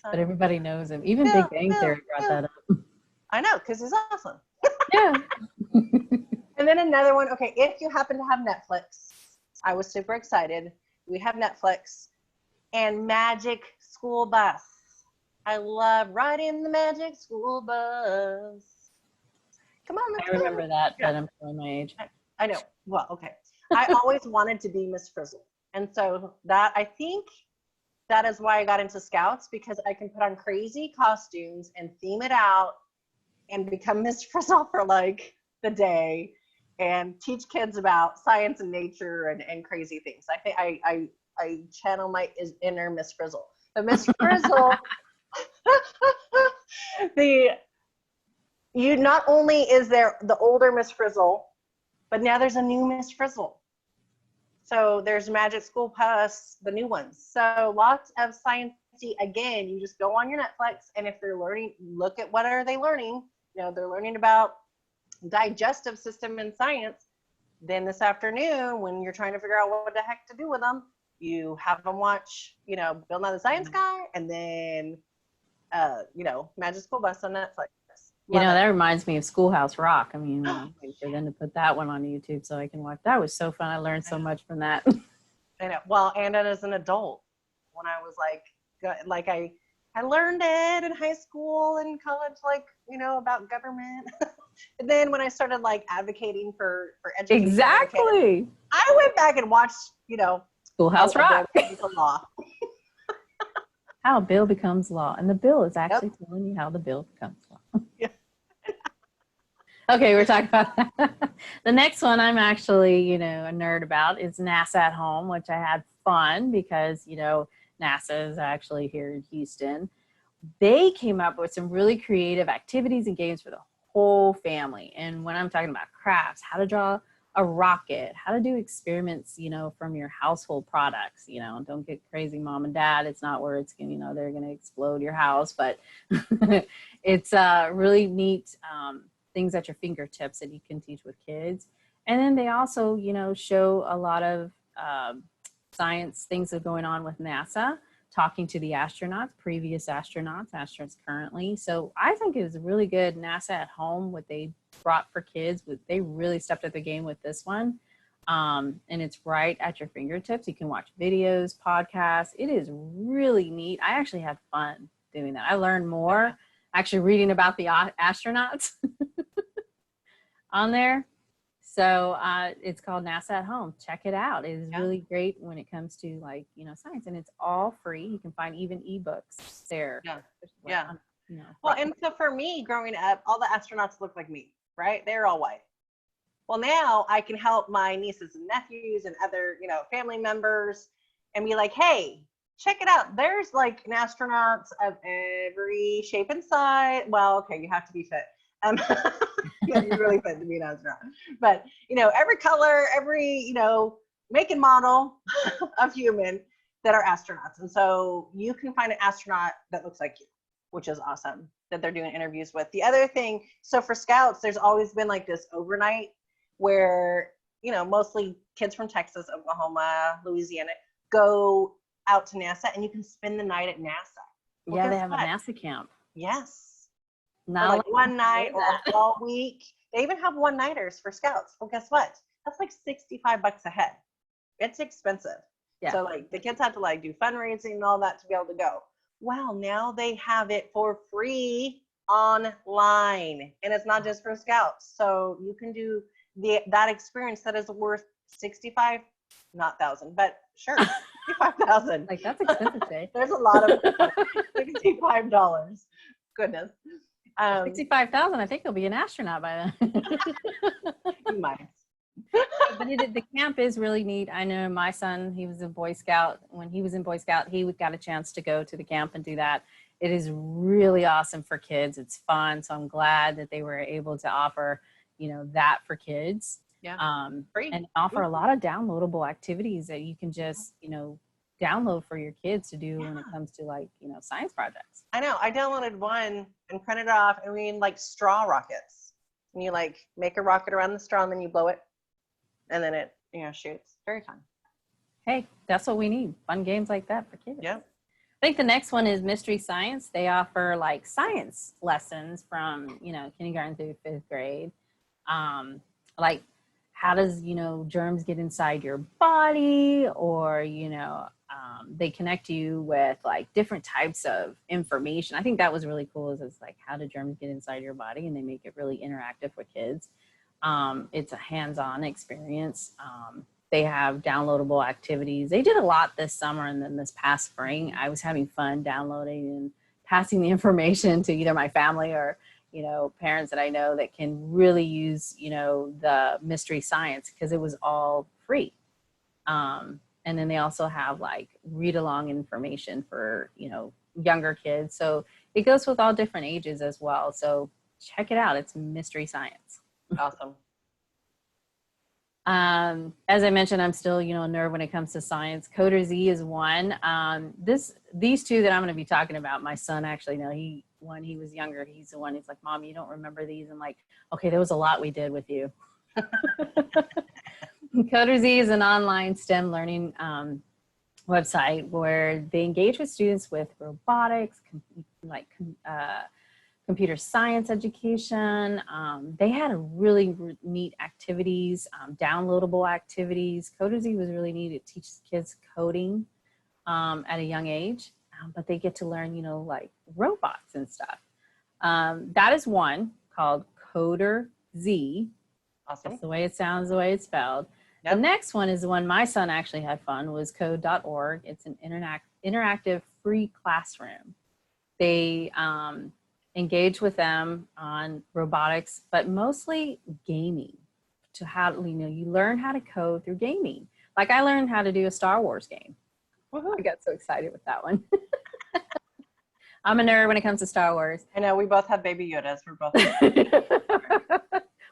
[SPEAKER 2] But everybody knows him. Even Big Bang Theory brought that up.
[SPEAKER 1] I know, because he's awesome.
[SPEAKER 2] Yeah.
[SPEAKER 1] And then another one. Okay, if you happen to have Netflix, I was super excited. We have Netflix and Magic School Bus. I love riding the Magic School Bus. Come on.
[SPEAKER 2] I remember that, but I'm showing my age.
[SPEAKER 1] I know. Well, okay. I always wanted to be Miss Frizzle. And so I think that is why I got into Scouts, because I can put on crazy costumes and theme it out and become Miss Frizzle for like the day and teach kids about science and nature and crazy things. I think I channel my inner Miss Frizzle. But Miss Frizzle, You not only is there the older Miss Frizzle, but now there's a new Miss Frizzle. So there's Magic School Plus, the new ones. So lots of science. Again, you just go on your Netflix, and if they're learning, look at what are they learning. You know, they're learning about digestive system in science. Then this afternoon, when you're trying to figure out what the heck to do with them, you have them watch, you know, Bill Nye the Science Guy, and then, you know, Magic School Bus on Netflix.
[SPEAKER 2] You know, that reminds me of Schoolhouse Rock. I mean, wait for them to put that one on YouTube so I can watch. That was so fun. I learned so much from that.
[SPEAKER 1] I know. Well, and as an adult, when I was like I learned it in high school and college, like, you know, about government. And then when I started like advocating for education,
[SPEAKER 2] Exactly.
[SPEAKER 1] I went back and watched, you know,
[SPEAKER 2] Schoolhouse Rock.
[SPEAKER 1] Law.
[SPEAKER 2] How a bill becomes law. And the bill is actually telling you how the bill becomes law.
[SPEAKER 1] Yeah.
[SPEAKER 2] Okay, we're talking about that. The next one I'm actually, you know, a nerd about is NASA at Home, which I had fun because, you know, NASA is actually here in Houston. They came up with some really creative activities and games for the whole family. And when I'm talking about crafts, how to draw a rocket, how to do experiments, you know, from your household products, you know, don't get crazy, mom and dad. It's not where it's going, you know, they're going to explode your house, but it's really neat things at your fingertips that you can teach with kids. And then they also, you know, show a lot of science things that are going on with NASA, talking to the astronauts, previous astronauts currently. So I think it was really good NASA at Home, what they brought for kids. They really stepped up the game with this one. And it's right at your fingertips. You can watch videos, podcasts. It is really neat. I actually had fun doing that. I learned more actually reading about the astronauts on there. So it's called NASA at Home. Check it out. It is really great when it comes to, like, you know, science, and it's all free. You can find even ebooks there.
[SPEAKER 1] Yeah.
[SPEAKER 2] You know,
[SPEAKER 1] well, and so for me growing up, all the astronauts looked like me, right? They're all white. Well, now I can help my nieces and nephews and other, you know, family members and be like, hey, check it out. There's like an astronauts of every shape and size. Well, okay, you have to be fit. Yeah, you're really fit to be an astronaut. But, you know, every color, every, you know, make and model of human that are astronauts. And so you can find an astronaut that looks like you, which is awesome that they're doing interviews with. The other thing, so for Scouts, there's always been like this overnight where, you know, mostly kids from Texas, Oklahoma, Louisiana go out to NASA, and you can spend the night at NASA.
[SPEAKER 2] Well, yeah, they have a NASA camp.
[SPEAKER 1] Yes.
[SPEAKER 2] Not
[SPEAKER 1] like one night or all week. They even have one-nighters for Scouts. Well, guess what? That's like $65 a head. It's expensive. Yeah. So like the kids have to like do fundraising and all that to be able to go. Well, now they have it for free online, and it's not just for Scouts. So you can do that experience that is worth 65, not thousand, but sure, 65,000.
[SPEAKER 2] Like that's expensive, Jay.
[SPEAKER 1] There's a lot of $65. Goodness.
[SPEAKER 2] 65,000. I think he'll be an astronaut by then.
[SPEAKER 1] You might.
[SPEAKER 2] But the camp is really neat. I know my son, he was a Boy Scout. When he was in Boy Scout, he got a chance to go to the camp and do that. It is really awesome for kids. It's fun. So I'm glad that they were able to offer, you know, that for kids.
[SPEAKER 1] Yeah.
[SPEAKER 2] And offer a lot of downloadable activities that you can just, you know, download for your kids to do when it comes to, like, you know, science projects.
[SPEAKER 1] I know. I downloaded one and printed it off. I mean, like straw rockets. And you like make a rocket around the straw and then you blow it, and then it, you know, shoots. Very fun.
[SPEAKER 2] Hey, that's what we need. Fun games like that for kids.
[SPEAKER 1] Yeah.
[SPEAKER 2] I think the next one is Mystery Science. They offer like science lessons from, you know, kindergarten through 5th grade. Like how does, you know, germs get inside your body, or, you know, they connect you with like different types of information. I think that was really cool. Is it's like, how do germs get inside your body? And they make it really interactive for kids. It's a hands-on experience. They have downloadable activities. They did a lot this summer, and then this past spring, I was having fun downloading and passing the information to either my family or, you know, parents that I know that can really use, you know, the Mystery Science, because it was all free. And then they also have like read along information for, you know, younger kids. So it goes with all different ages as well. So check it out. It's Mystery Science.
[SPEAKER 1] Awesome.
[SPEAKER 2] As I mentioned, I'm still, a nerd when it comes to science. Coder Z is one. These two that I'm going to be talking about, my son actually, when he was younger, he's the one, he's like, Mom, you don't remember these? I'm like, okay, there was a lot we did with you. Coder Z is an online STEM learning website where they engage with students with robotics, computer science education. They had a really neat activities, downloadable activities. Coder Z was really neat. It teaches kids coding at a young age, but they get to learn, like robots and stuff. That is one called Coder Z.
[SPEAKER 1] Awesome.
[SPEAKER 2] That's the way it sounds, the way it's spelled.
[SPEAKER 1] Yep.
[SPEAKER 2] The next one is the one my son actually had fun, was code.org. It's an interactive free classroom. They engage with them on robotics, but mostly gaming. To how, you learn how to code through gaming. Like I learned how to do a Star Wars game.
[SPEAKER 1] Woo-hoo.
[SPEAKER 2] I got so excited with that one. I'm a nerd when it comes to Star Wars.
[SPEAKER 1] I know we both have baby Yodas. We're both.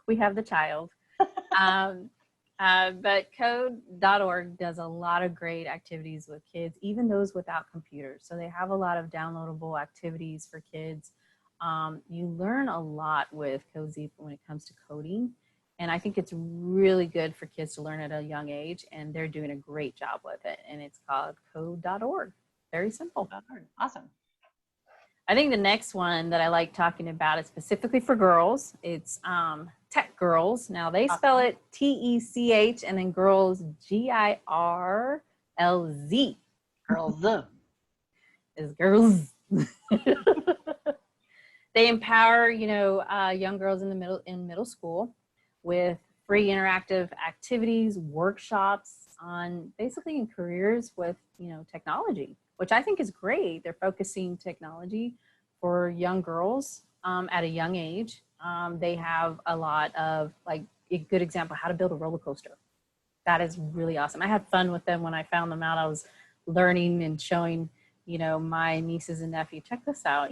[SPEAKER 2] We have the child. But code.org does a lot of great activities with kids, even those without computers. So they have a lot of downloadable activities for kids. You learn a lot with Cozy when it comes to coding. And I think it's really good for kids to learn at a young age, and they're doing a great job with it. And it's called code.org. Very simple.
[SPEAKER 1] Awesome.
[SPEAKER 2] I think the next one that I like talking about is specifically for girls. It's Tech Girls. Now they spell it TECH and then girls GIRLZ.
[SPEAKER 1] Girls.
[SPEAKER 2] Is girls. They empower, young girls in middle school with free interactive activities, workshops on basically in careers with, technology, which I think is great. They're focusing technology for young girls at a young age. They have a lot of, like, a good example, how to build a roller coaster. That is really awesome. I had fun with them when I found them out. I was learning and showing, my nieces and nephew, check this out,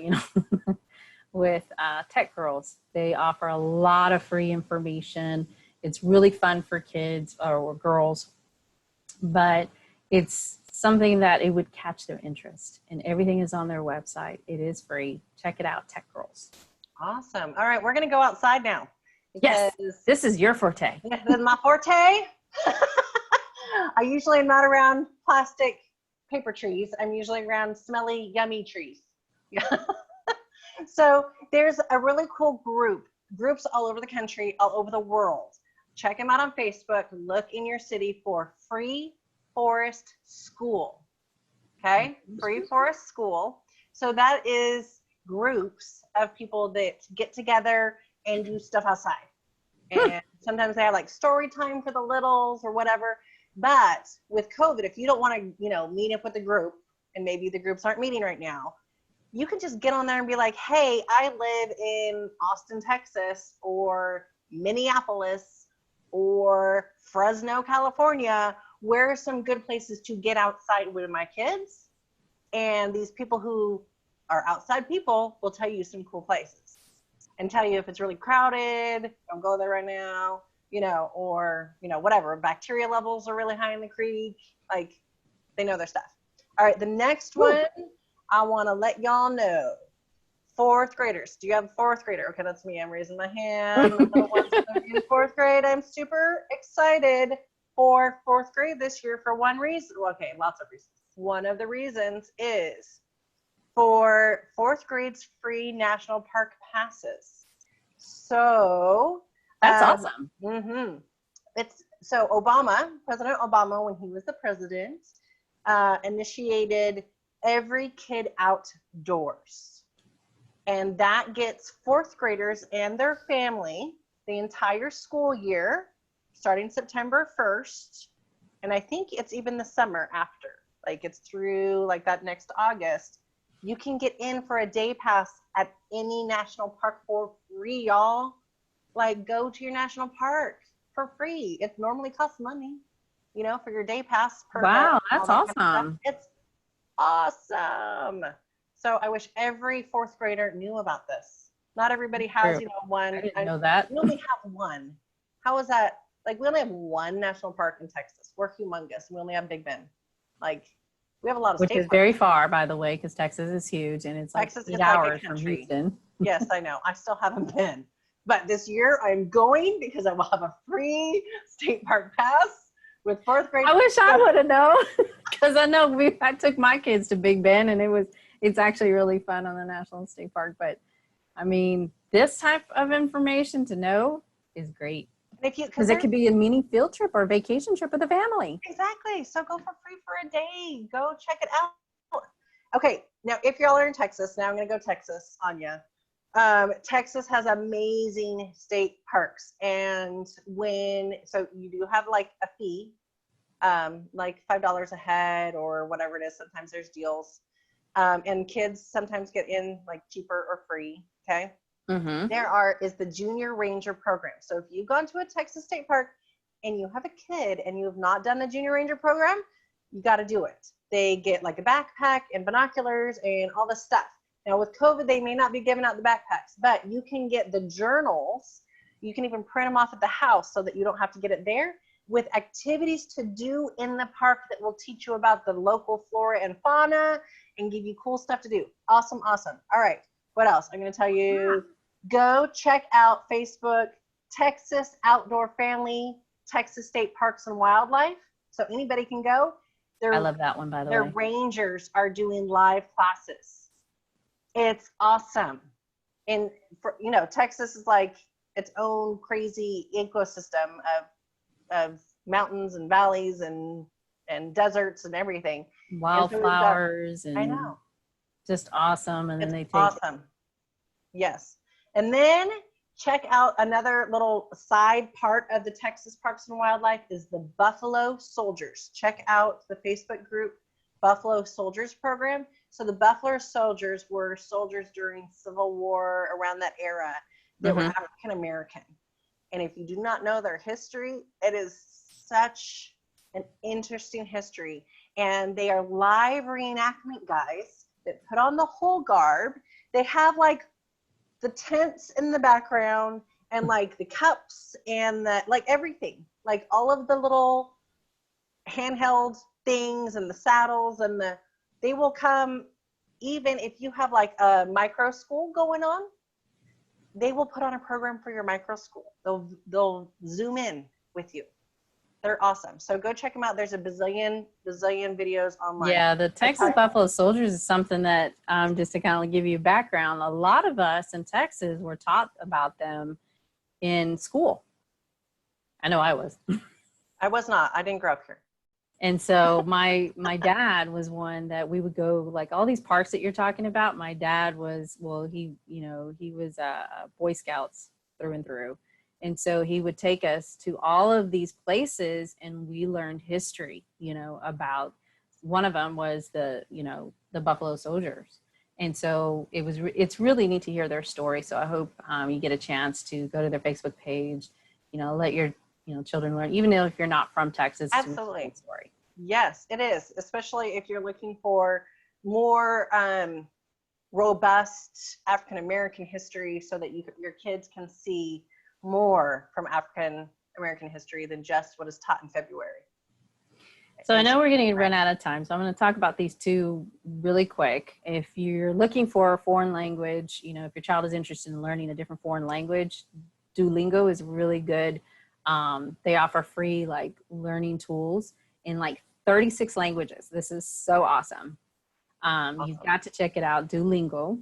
[SPEAKER 2] with Tech Girls. They offer a lot of free information. It's really fun for kids or girls, but it's something that it would catch their interest, and everything is on their website. It is free. Check it out, Tech Girls.
[SPEAKER 1] Awesome. All right, we're going to go outside now.
[SPEAKER 2] Yes, this is your forte.
[SPEAKER 1] This is my forte. I usually am not around plastic paper trees. I'm usually around smelly, yummy trees. So there's a really cool groups all over the country, all over the world. Check them out on Facebook. Look in your city for Free Forest School. Okay? Free Forest School. So that is groups of people that get together and do stuff outside. And sometimes they have like story time for the littles or whatever. But with COVID, if you don't want to, meet up with the group, and maybe the groups aren't meeting right now, you can just get on there and be like, hey, I live in Austin, Texas, or Minneapolis, or Fresno, California. Where are some good places to get outside with my kids? And these people who are outside people will tell you some cool places and tell you if it's really crowded, don't go there right now, or, whatever. Bacteria levels are really high in the creek. Like, they know their stuff. All right, the next one, I want to let y'all know. Fourth graders. Do you have a fourth grader? Okay, that's me. I'm raising my hand. In fourth grade, I'm super excited for fourth grade this year for one reason. Okay, lots of reasons. One of the reasons is for fourth grade's free national park passes. So
[SPEAKER 2] that's awesome.
[SPEAKER 1] So President Obama, when he was the president, initiated every kid outdoors. And that gets fourth graders and their family the entire school year, starting September 1st. And I think it's even the summer after. Like, it's through like that next August. You can get in for a day pass at any national park for free, y'all. Like, go to your national park for free. It normally costs money, for your day pass.
[SPEAKER 2] Wow, that's awesome.
[SPEAKER 1] It's awesome. So I wish every fourth grader knew about this. Not everybody has,
[SPEAKER 2] True.
[SPEAKER 1] you know, one.
[SPEAKER 2] I didn't know that.
[SPEAKER 1] We only have one. How is that? Like, we only have one national park in Texas. We're humongous. We only have Big Bend. Like, we have a lot of
[SPEAKER 2] Which
[SPEAKER 1] state
[SPEAKER 2] is
[SPEAKER 1] parks.
[SPEAKER 2] very far, by the way, because Texas is huge and it's like
[SPEAKER 1] Texas
[SPEAKER 2] 8
[SPEAKER 1] is
[SPEAKER 2] hours
[SPEAKER 1] like a
[SPEAKER 2] from
[SPEAKER 1] country.
[SPEAKER 2] Houston.
[SPEAKER 1] Yes, I know. I still haven't been. But this year I'm going because I will have a free state park pass with fourth grade.
[SPEAKER 2] I wish I would have known, because I know I took my kids to Big Bend and it's actually really fun on the National State Park. But I mean, this type of information to know is great. Because it could be a mini field trip or a vacation trip with a family.
[SPEAKER 1] Exactly. So go for free for a day. Go check it out. Okay. Now, if y'all are in Texas, now I'm going to go Texas on you. Texas has amazing state parks. And so you do have like a fee, like $5 a head or whatever it is. Sometimes there's deals. And kids sometimes get in like cheaper or free. Okay.
[SPEAKER 2] Mm-hmm.
[SPEAKER 1] There is the Junior Ranger program. So if you've gone to a Texas state park and you have a kid and you have not done the Junior Ranger program, you got to do it. They get like a backpack and binoculars and all this stuff. Now with COVID, they may not be giving out the backpacks, but you can get the journals. You can even print them off at the house so that you don't have to get it there, with activities to do in the park that will teach you about the local flora and fauna and give you cool stuff to do. Awesome, awesome. All right, what else? I'm going to tell you. Go check out Facebook, Texas Outdoor Family, Texas State Parks and Wildlife. So anybody can go.
[SPEAKER 2] I love that one, by the way.
[SPEAKER 1] Their rangers are doing live classes. It's awesome. And Texas is like its own crazy ecosystem of mountains and valleys and deserts and everything.
[SPEAKER 2] Wildflowers and
[SPEAKER 1] I know.
[SPEAKER 2] Just awesome. And then they take
[SPEAKER 1] awesome. Yes. And then check out another little side part of the Texas Parks and Wildlife is the Buffalo Soldiers. Check out the Facebook group, Buffalo Soldiers program. So the Buffalo Soldiers were soldiers during Civil War, around that era, that were African American. And if you do not know their history, it is such an interesting history. And they are live reenactment guys that put on the whole garb. They have like the tents in the background and like the cups and like everything, like all of the little handheld things and the saddles and they will come. Even if you have like a micro school going on, they will put on a program for your micro school. They'll zoom in with you. They're awesome. So go check them out. There's a bazillion videos online.
[SPEAKER 2] Yeah, the Texas Buffalo Soldiers is something that, just to kind of give you background, a lot of us in Texas were taught about them in school. I know I was.
[SPEAKER 1] I was not. I didn't grow up here.
[SPEAKER 2] And so my dad was one that we would go, like all these parks that you're talking about. My dad was, he was Boy Scouts through and through. And so he would take us to all of these places and we learned history, about, one of them was the Buffalo Soldiers. And so it's really neat to hear their story. So I hope you get a chance to go to their Facebook page, let your children learn, even if you're not from Texas.
[SPEAKER 1] Absolutely.
[SPEAKER 2] It's a story.
[SPEAKER 1] Yes, it is. Especially if you're looking for more robust African-American history so that your kids can see more from African-American history than just what is taught in February.
[SPEAKER 2] So I know we're going to run out of time, so I'm going to talk about these two really quick. If you're looking for a foreign language, if your child is interested in learning a different foreign language, Duolingo is really good. They offer free learning tools in 36 languages. This is so awesome. You've got to check it out. Duolingo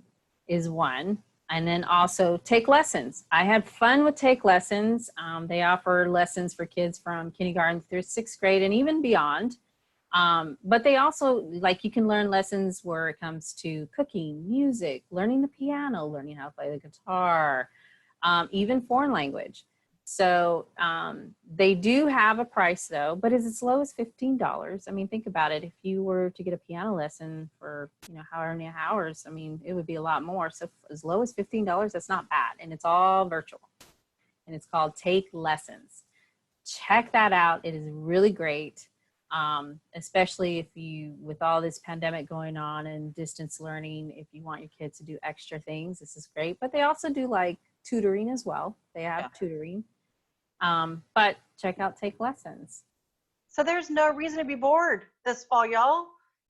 [SPEAKER 2] is one. And then also Take Lessons. I had fun with Take Lessons. They offer lessons for kids from kindergarten through 6th grade and even beyond. But they also, you can learn lessons where it comes to cooking, music, learning the piano, learning how to play the guitar, even foreign language. So they do have a price though, but it's as low as $15. I mean, think about it. If you were to get a piano lesson for, however many hours, I mean, it would be a lot more. So as low as $15, that's not bad. And it's all virtual. And it's called Take Lessons. Check that out. It is really great. especially if you, with all this pandemic going on and distance learning, if you want your kids to do extra things, this is great. But they also do like tutoring as well. They have tutoring. But check out Take Lessons.
[SPEAKER 1] So there's no reason to be bored this fall, y'all.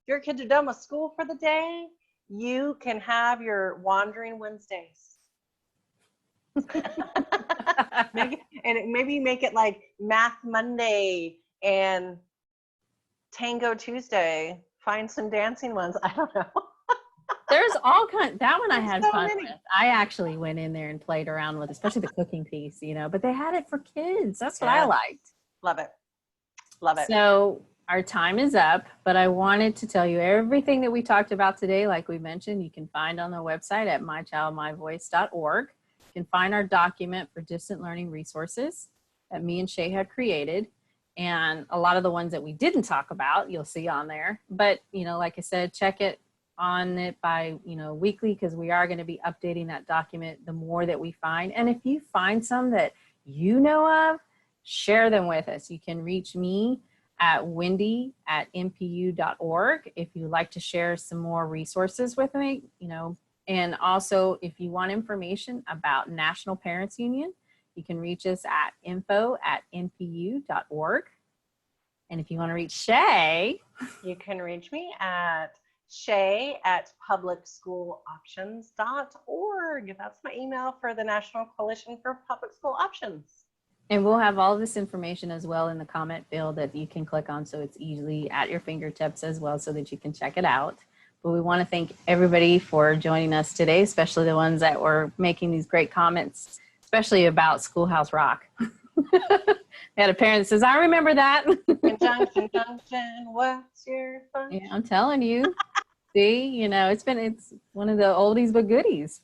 [SPEAKER 1] Your kids are done with school for the day. You can have your Wandering Wednesdays. maybe make it like Math Monday and Tango Tuesday. Find some dancing ones. I don't know.
[SPEAKER 2] There's all kinds. That one I had
[SPEAKER 1] so
[SPEAKER 2] fun
[SPEAKER 1] many.
[SPEAKER 2] with. I actually went in there and played around with, especially the cooking piece, but they had it for kids. That's what I liked.
[SPEAKER 1] Love it. Love it.
[SPEAKER 2] So our time is up, but I wanted to tell you everything that we talked about today. Like we mentioned, you can find on the website at mychildmyvoice.org. You can find our document for distant learning resources that me and Shea had created. And a lot of the ones that we didn't talk about, you'll see on there. But, like I said, check it on it by, weekly, because we are going to be updating that document the more that we find. And if you find some that you know of, share them with us. You can reach me at wendy@mpu.org if you'd like to share some more resources with me, and also if you want information about National Parents Union, you can reach us at info@mpu.org. And if you want to reach Shea,
[SPEAKER 1] you can reach me at Shea@publicschooloptions.org. That's my email for the National Coalition for Public School Options.
[SPEAKER 2] And we'll have all this information as well in the comment field that you can click on, so it's easily at your fingertips as well, so that you can check it out. But we want to thank everybody for joining us today, especially the ones that were making these great comments, especially about Schoolhouse Rock. We had a parent that says, I remember that.
[SPEAKER 1] Junction, what's your fun?
[SPEAKER 2] Yeah, I'm telling you. See, it's one of the oldies but goodies.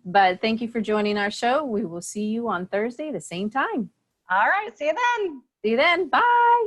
[SPEAKER 2] But thank you for joining our show. We will see you on Thursday at the same time.
[SPEAKER 1] All right. See you then.
[SPEAKER 2] See you then. Bye.